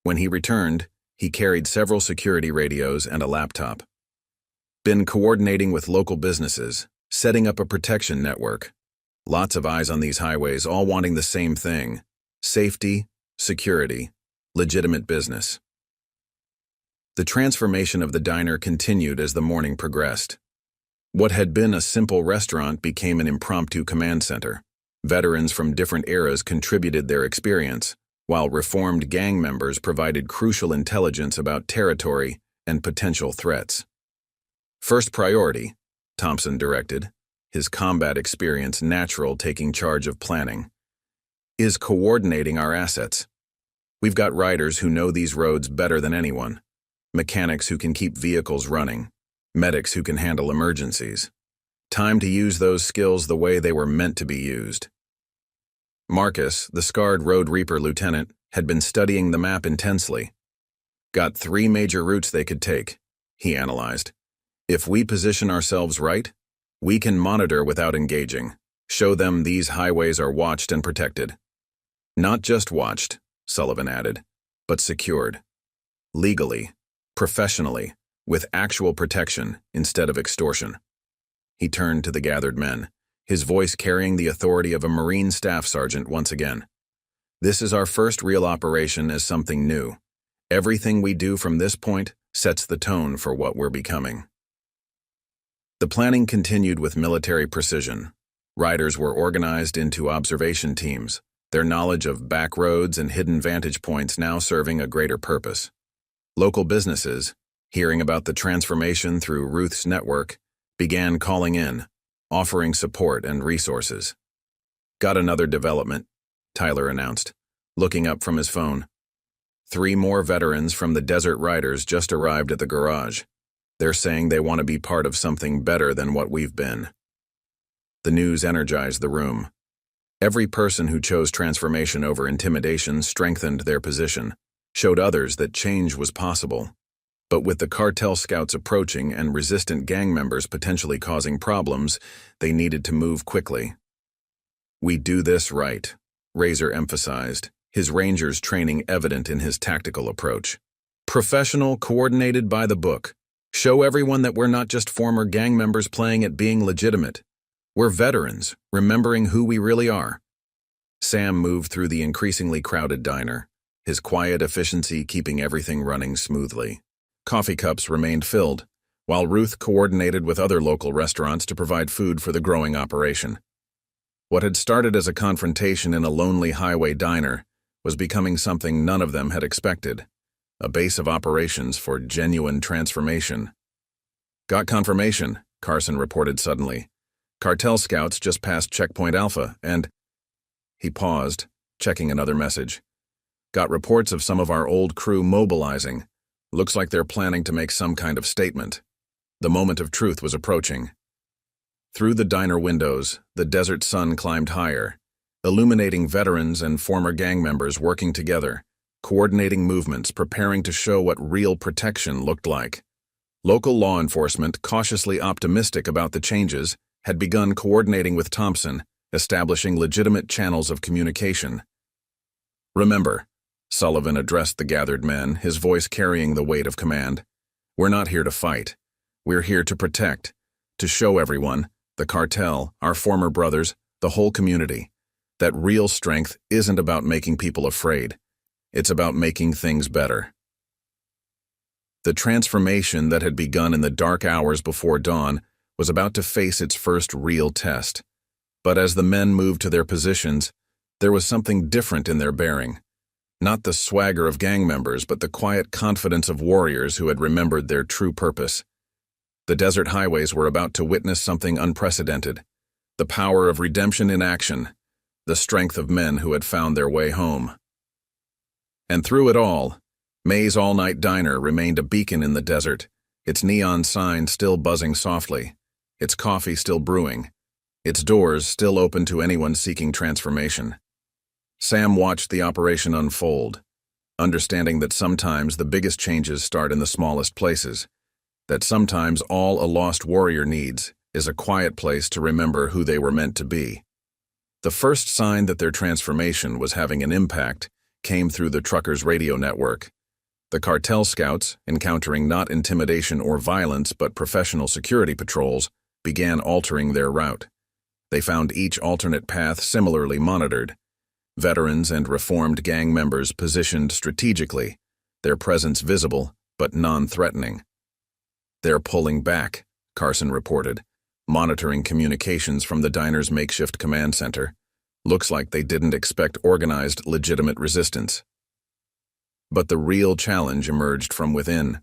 When he returned, he carried several security radios and a laptop. "Been coordinating with local businesses, setting up a protection network. Lots of eyes on these highways, all wanting the same thing: safety, security, legitimate business." The transformation of the diner continued as the morning progressed. What had been a simple restaurant became an impromptu command center. Veterans from different eras contributed their experience, while reformed gang members provided crucial intelligence about territory and potential threats. "First priority," Thompson directed, his combat experience natural taking charge of planning, "is coordinating our assets. We've got riders who know these roads better than anyone, mechanics who can keep vehicles running, medics who can handle emergencies. Time to use those skills the way they were meant to be used." Marcus, the scarred Road Reaper lieutenant, had been studying the map intensely. Got 3 major routes they could take, he analyzed. If we position ourselves right, we can monitor without engaging, show them these highways are watched and protected. Not just watched, Sullivan added, but secured. Legally, professionally, with actual protection instead of extortion. He turned to the gathered men, his voice carrying the authority of a Marine staff sergeant once again. This is our first real operation as something new. Everything we do from this point sets the tone for what we're becoming. The planning continued with military precision. Riders were organized into observation teams, their knowledge of back roads and hidden vantage points now serving a greater purpose. Local businesses, hearing about the transformation through Ruth's network, began calling in, offering support and resources. Got another development, Tyler announced, looking up from his phone. 3 more veterans from the Desert Riders just arrived at the garage. They're saying they want to be part of something better than what we've been. The news energized the room. Every person who chose transformation over intimidation strengthened their position, showed others that change was possible. But with the cartel scouts approaching and resistant gang members potentially causing problems, they needed to move quickly. We do this right, Razor emphasized, his Rangers training evident in his tactical approach. Professional, coordinated by the book. Show everyone that we're not just former gang members playing at being legitimate. We're veterans, remembering who we really are. Sam moved through the increasingly crowded diner, his quiet efficiency keeping everything running smoothly. Coffee cups remained filled, while Ruth coordinated with other local restaurants to provide food for the growing operation. What had started as a confrontation in a lonely highway diner was becoming something none of them had expected, a base of operations for genuine transformation. Got confirmation, Carson reported suddenly. Cartel scouts just passed Checkpoint Alpha, and... He paused, checking another message. Got reports of some of our old crew mobilizing. Looks like they're planning to make some kind of statement. The moment of truth was approaching. Through the diner windows, the desert sun climbed higher, illuminating veterans and former gang members working together, coordinating movements, preparing to show what real protection looked like. Local law enforcement, cautiously optimistic about the changes, had begun coordinating with Thompson, establishing legitimate channels of communication. Remember, Sullivan addressed the gathered men, his voice carrying the weight of command. We're not here to fight. We're here to protect, to show everyone, the cartel, our former brothers, the whole community, that real strength isn't about making people afraid. It's about making things better. The transformation that had begun in the dark hours before dawn was about to face its first real test. But as the men moved to their positions, there was something different in their bearing. Not the swagger of gang members, but the quiet confidence of warriors who had remembered their true purpose. The desert highways were about to witness something unprecedented. The power of redemption in action, the strength of men who had found their way home. And through it all, May's all-night diner remained a beacon in the desert, its neon sign still buzzing softly, its coffee still brewing, its doors still open to anyone seeking transformation. Sam watched the operation unfold, understanding that sometimes the biggest changes start in the smallest places, that sometimes all a lost warrior needs is a quiet place to remember who they were meant to be. The first sign that their transformation was having an impact came through the truckers' radio network. The cartel scouts, encountering not intimidation or violence but professional security patrols, began altering their route. They found each alternate path similarly monitored. Veterans and reformed gang members positioned strategically, their presence visible but non-threatening. They're pulling back, Carson reported, monitoring communications from the diner's makeshift command center. Looks like they didn't expect organized, legitimate resistance. But the real challenge emerged from within.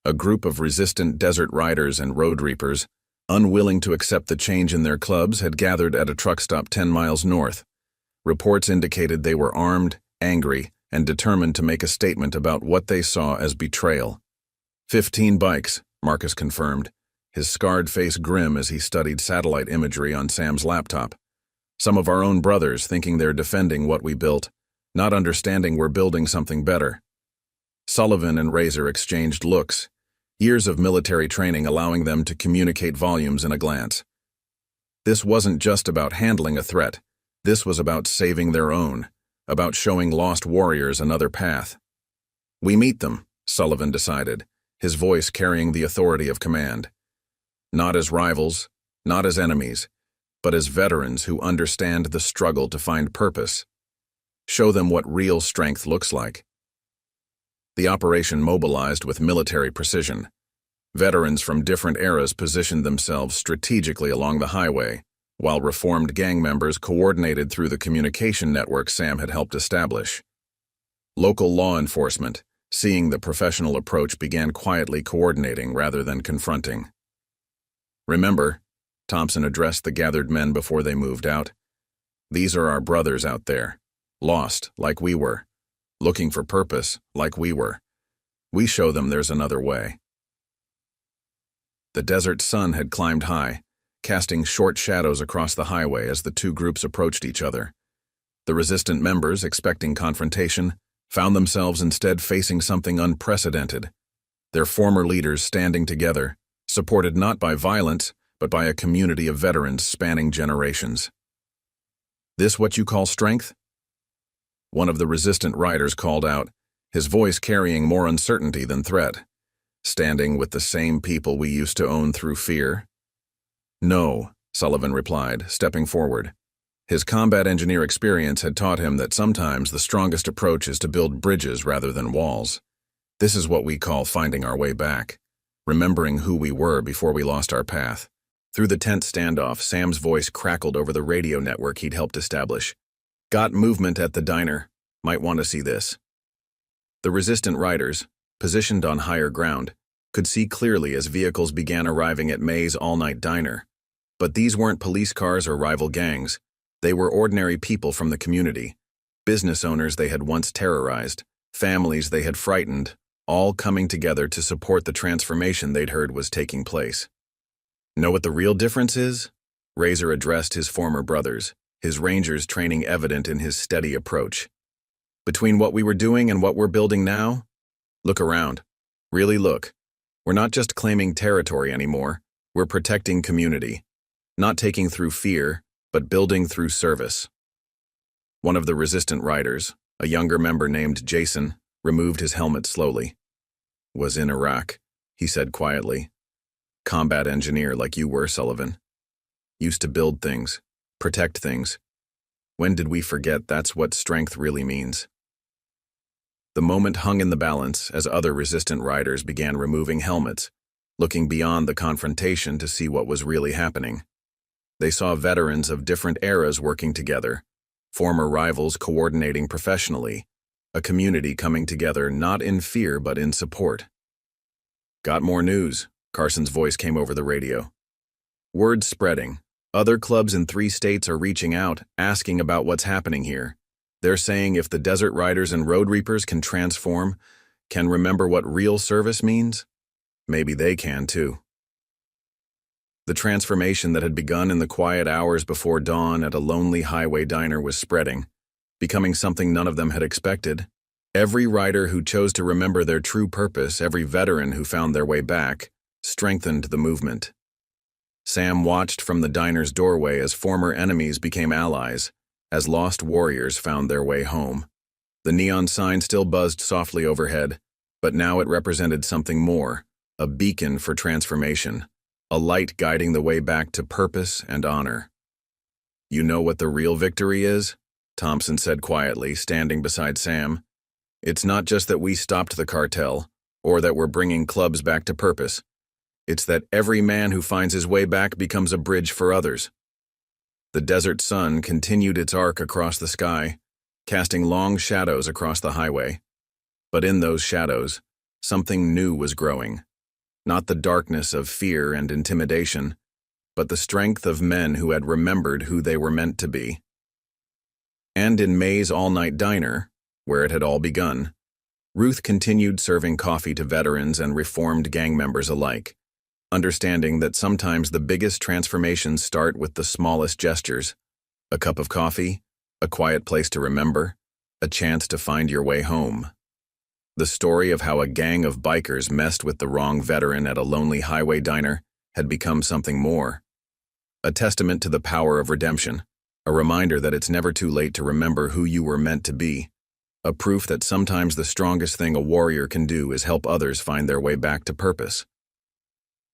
A group of resistant desert riders and road reapers, unwilling to accept the change in their clubs, had gathered at a truck stop 10 miles north. Reports indicated they were armed, angry, and determined to make a statement about what they saw as betrayal. 15 bikes, Marcus confirmed, his scarred face grim as he studied satellite imagery on Sam's laptop. Some of our own brothers thinking they're defending what we built, not understanding we're building something better. Sullivan and Razor exchanged looks, years of military training allowing them to communicate volumes in a glance. This wasn't just about handling a threat. This was about saving their own, about showing lost warriors another path. We meet them, Sullivan decided, his voice carrying the authority of command. Not as rivals, not as enemies, but as veterans who understand the struggle to find purpose. Show them what real strength looks like. The operation mobilized with military precision. Veterans from different eras positioned themselves strategically along the highway, while reformed gang members coordinated through the communication network Sam had helped establish. Local law enforcement, seeing the professional approach, began quietly coordinating rather than confronting. Remember, Thompson addressed the gathered men before they moved out. These are our brothers out there, lost like we were, looking for purpose like we were. We show them there's another way. The desert sun had climbed high, casting short shadows across the highway as the two groups approached each other. The resistant members, expecting confrontation, found themselves instead facing something unprecedented. Their former leaders standing together, supported not by violence, but by a community of veterans spanning generations. This what you call strength? One of the resistant riders called out, his voice carrying more uncertainty than threat. Standing with the same people we used to own through fear? No, Sullivan replied, stepping forward. His combat engineer experience had taught him that sometimes the strongest approach is to build bridges rather than walls. This is what we call finding our way back, remembering who we were before we lost our path. Through the tense standoff, Sam's voice crackled over the radio network he'd helped establish. Got movement at the diner. Might want to see this. The resistant riders, positioned on higher ground, could see clearly as vehicles began arriving at May's all-night diner. But these weren't police cars or rival gangs. They were ordinary people from the community, business owners they had once terrorized, families they had frightened, all coming together to support the transformation they'd heard was taking place. Know what the real difference is? Razor addressed his former brothers, his Rangers training evident in his steady approach. Between what we were doing and what we're building now? Look around. Really look. We're not just claiming territory anymore. We're protecting community. Not taking through fear, but building through service. One of the resistant riders, a younger member named Jason, removed his helmet slowly. Was in Iraq, he said quietly. Combat engineer like you were, Sullivan. Used to build things, protect things. When did we forget that's what strength really means? The moment hung in the balance as other resistant riders began removing helmets, looking beyond the confrontation to see what was really happening. They saw veterans of different eras working together, former rivals coordinating professionally, a community coming together not in fear but in support. Got more news, Carson's voice came over the radio. Word spreading. Other clubs in 3 states are reaching out, asking about what's happening here. They're saying if the Desert Riders and Road Reapers can transform, can remember what real service means, maybe they can too. The transformation that had begun in the quiet hours before dawn at a lonely highway diner was spreading, becoming something none of them had expected. Every rider who chose to remember their true purpose, every veteran who found their way back, strengthened the movement. Sam watched from the diner's doorway as former enemies became allies, as lost warriors found their way home. The neon sign still buzzed softly overhead, but now it represented something more, a beacon for transformation, a light guiding the way back to purpose and honor. You know what the real victory is? Thompson said quietly, standing beside Sam. It's not just that we stopped the cartel, or that we're bringing clubs back to purpose. It's that every man who finds his way back becomes a bridge for others. The desert sun continued its arc across the sky, casting long shadows across the highway. But in those shadows, something new was growing. Not the darkness of fear and intimidation, but the strength of men who had remembered who they were meant to be. And in May's all-night diner, where it had all begun, Ruth continued serving coffee to veterans and reformed gang members alike, understanding that sometimes the biggest transformations start with the smallest gestures. A cup of coffee, a quiet place to remember, a chance to find your way home. The story of how a gang of bikers messed with the wrong veteran at a lonely highway diner had become something more. A testament to the power of redemption, a reminder that it's never too late to remember who you were meant to be, a proof that sometimes the strongest thing a warrior can do is help others find their way back to purpose.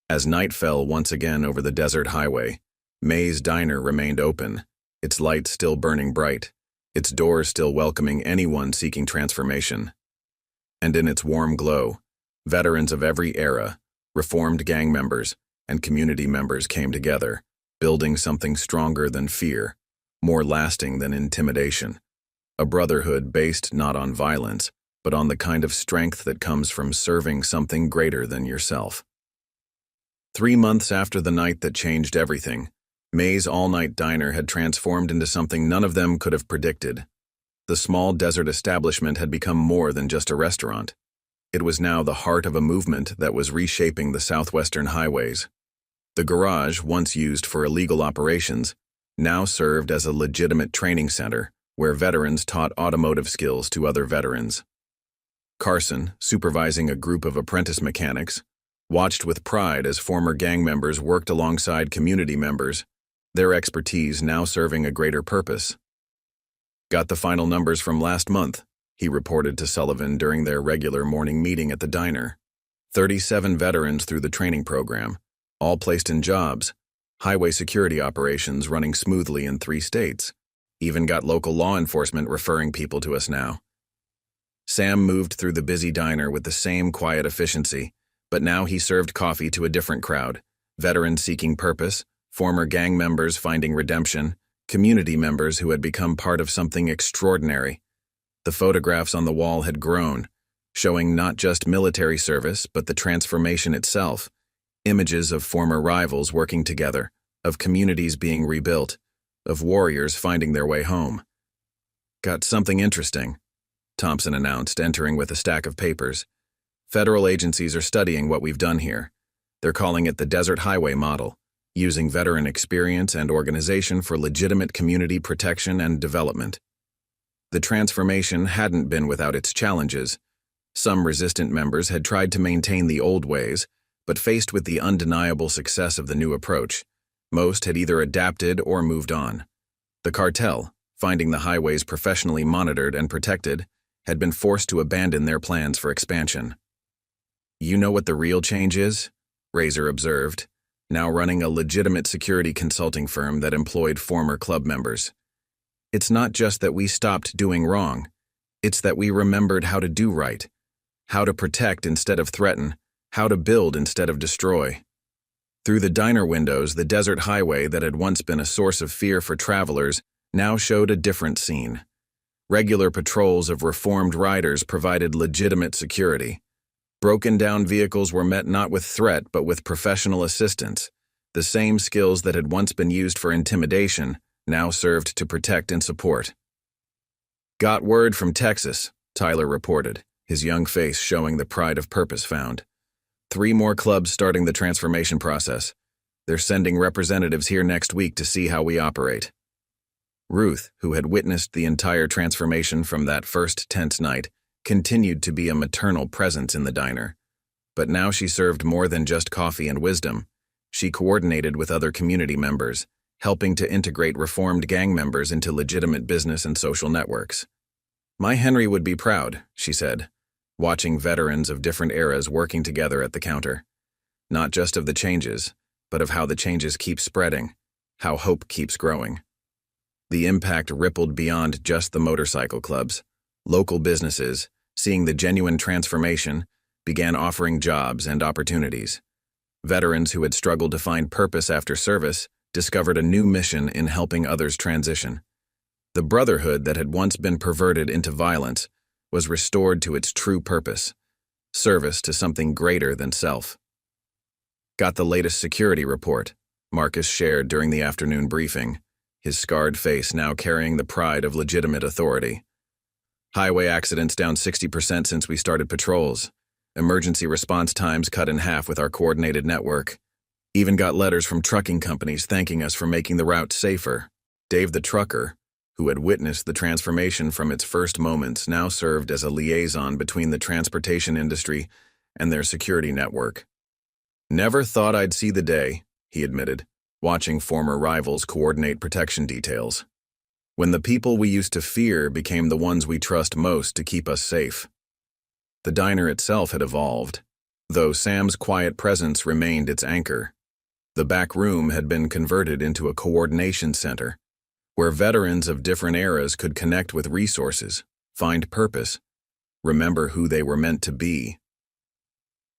As night fell once again over the desert highway, May's diner remained open, its lights still burning bright, its doors still welcoming anyone seeking transformation. And in its warm glow, veterans of every era, reformed gang members, and community members came together, building something stronger than fear, more lasting than intimidation. A brotherhood based not on violence, but on the kind of strength that comes from serving something greater than yourself. 3 months after the night that changed everything, May's all-night diner had transformed into something none of them could have predicted. The small desert establishment had become more than just a restaurant. It was now the heart of a movement that was reshaping the southwestern highways. The garage, once used for illegal operations, now served as a legitimate training center where veterans taught automotive skills to other veterans. Carson, supervising a group of apprentice mechanics, watched with pride as former gang members worked alongside community members, their expertise now serving a greater purpose. "Got the final numbers from last month," he reported to Sullivan during their regular morning meeting at the diner. 37 veterans through the training program, all placed in jobs, highway security operations running smoothly in 3 states. Even got local law enforcement referring people to us now. Sam moved through the busy diner with the same quiet efficiency, but now he served coffee to a different crowd, veterans seeking purpose, former gang members finding redemption, community members who had become part of something extraordinary. The photographs on the wall had grown, showing not just military service but the transformation itself, images of former rivals working together, of communities being rebuilt, of warriors finding their way home. "Got something interesting," Thompson announced, entering with a stack of papers. "Federal agencies are studying what we've done here. They're calling it the Desert Highway Model, using veteran experience and organization for legitimate community protection and development." The transformation hadn't been without its challenges. Some resistant members had tried to maintain the old ways, but faced with the undeniable success of the new approach, most had either adapted or moved on. The cartel, finding the highways professionally monitored and protected, had been forced to abandon their plans for expansion. "You know what the real change is?" Razor observed, now running a legitimate security consulting firm that employed former club members. "It's not just that we stopped doing wrong, it's that we remembered how to do right, how to protect instead of threaten, how to build instead of destroy." Through the diner windows, the desert highway that had once been a source of fear for travelers now showed a different scene. Regular patrols of reformed riders provided legitimate security. Broken-down vehicles were met not with threat but with professional assistance. The same skills that had once been used for intimidation now served to protect and support. "Got word from Texas," Tyler reported, his young face showing the pride of purpose found. 3 more clubs starting the transformation process. They're sending representatives here next week to see how we operate. Ruth, who had witnessed the entire transformation from that first tense night, continued to be a maternal presence in the diner. But now she served more than just coffee and wisdom. She coordinated with other community members, helping to integrate reformed gang members into legitimate business and social networks. "My Henry would be proud," she said, watching veterans of different eras working together at the counter. Not just of the changes, but of how the changes keep spreading, how hope keeps growing. The impact rippled beyond just the motorcycle clubs. Local businesses, seeing the genuine transformation, began offering jobs and opportunities. Veterans who had struggled to find purpose after service discovered a new mission in helping others transition. The brotherhood that had once been perverted into violence was restored to its true purpose, service to something greater than self. "Got the latest security report," Marcus shared during the afternoon briefing, his scarred face now carrying the pride of legitimate authority. "Highway accidents down 60% since we started patrols. Emergency response times cut in half with our coordinated network. Even got letters from trucking companies thanking us for making the route safer." Dave the trucker, who had witnessed the transformation from its first moments, now served as a liaison between the transportation industry and their security network. "Never thought I'd see the day," he admitted, watching former rivals coordinate protection details. "When the people we used to fear became the ones we trust most to keep us safe." The diner itself had evolved, though Sam's quiet presence remained its anchor. The back room had been converted into a coordination center, where veterans of different eras could connect with resources, find purpose, remember who they were meant to be.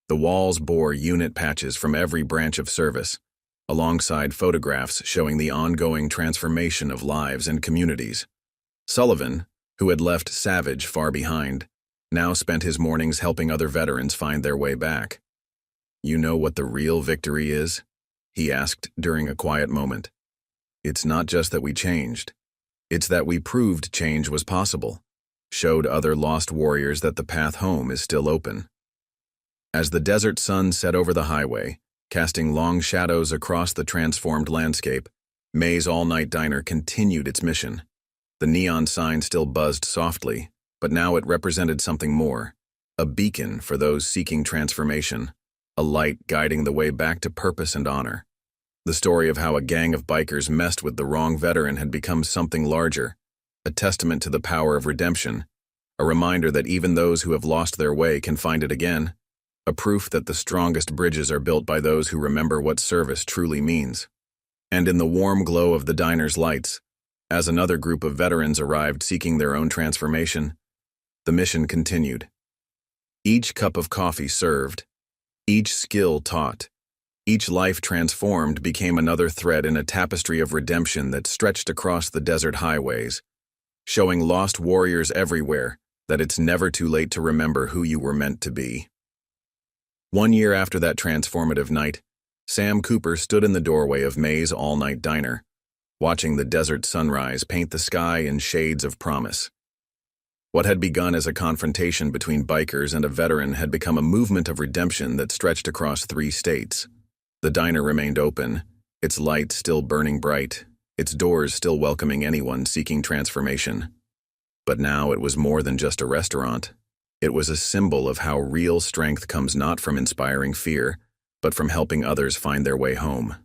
The walls bore unit patches from every branch of service, alongside photographs showing the ongoing transformation of lives and communities. Sullivan, who had left Savage far behind, now spent his mornings helping other veterans find their way back. "You know what the real victory is?" he asked during a quiet moment. "It's not just that we changed. It's that we proved change was possible, showed other lost warriors that the path home is still open." As the desert sun set over the highway, casting long shadows across the transformed landscape, May's all-night diner continued its mission. The neon sign still buzzed softly, but now it represented something more, a beacon for those seeking transformation, a light guiding the way back to purpose and honor. The story of how a gang of bikers messed with the wrong veteran had become something larger, a testament to the power of redemption, a reminder that even those who have lost their way can find it again, a proof that the strongest bridges are built by those who remember what service truly means. And in the warm glow of the diner's lights, as another group of veterans arrived seeking their own transformation, the mission continued. Each cup of coffee served, each skill taught, each life transformed became another thread in a tapestry of redemption that stretched across the desert highways, showing lost warriors everywhere that it's never too late to remember who you were meant to be. 1 year after that transformative night, Sam Cooper stood in the doorway of May's all-night diner, watching the desert sunrise paint the sky in shades of promise. What had begun as a confrontation between bikers and a veteran had become a movement of redemption that stretched across 3 states. The diner remained open, its lights still burning bright, its doors still welcoming anyone seeking transformation. But now it was more than just a restaurant. It was a symbol of how real strength comes not from inspiring fear, but from helping others find their way home.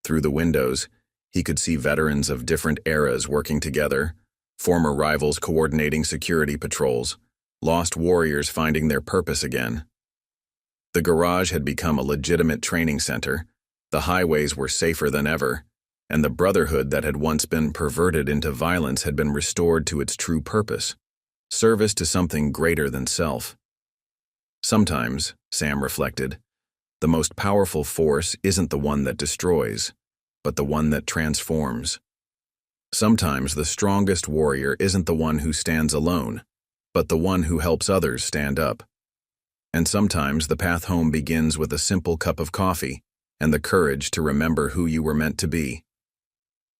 Through the windows, he could see veterans of different eras working together, former rivals coordinating security patrols, lost warriors finding their purpose again. The garage had become a legitimate training center, the highways were safer than ever, and the brotherhood that had once been perverted into violence had been restored to its true purpose, service to something greater than self. Sometimes, Sam reflected, the most powerful force isn't the one that destroys, but the one that transforms. Sometimes the strongest warrior isn't the one who stands alone, but the one who helps others stand up. And sometimes the path home begins with a simple cup of coffee and the courage to remember who you were meant to be.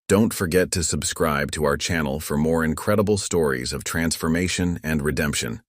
Don't forget to subscribe to our channel for more incredible stories of transformation and redemption.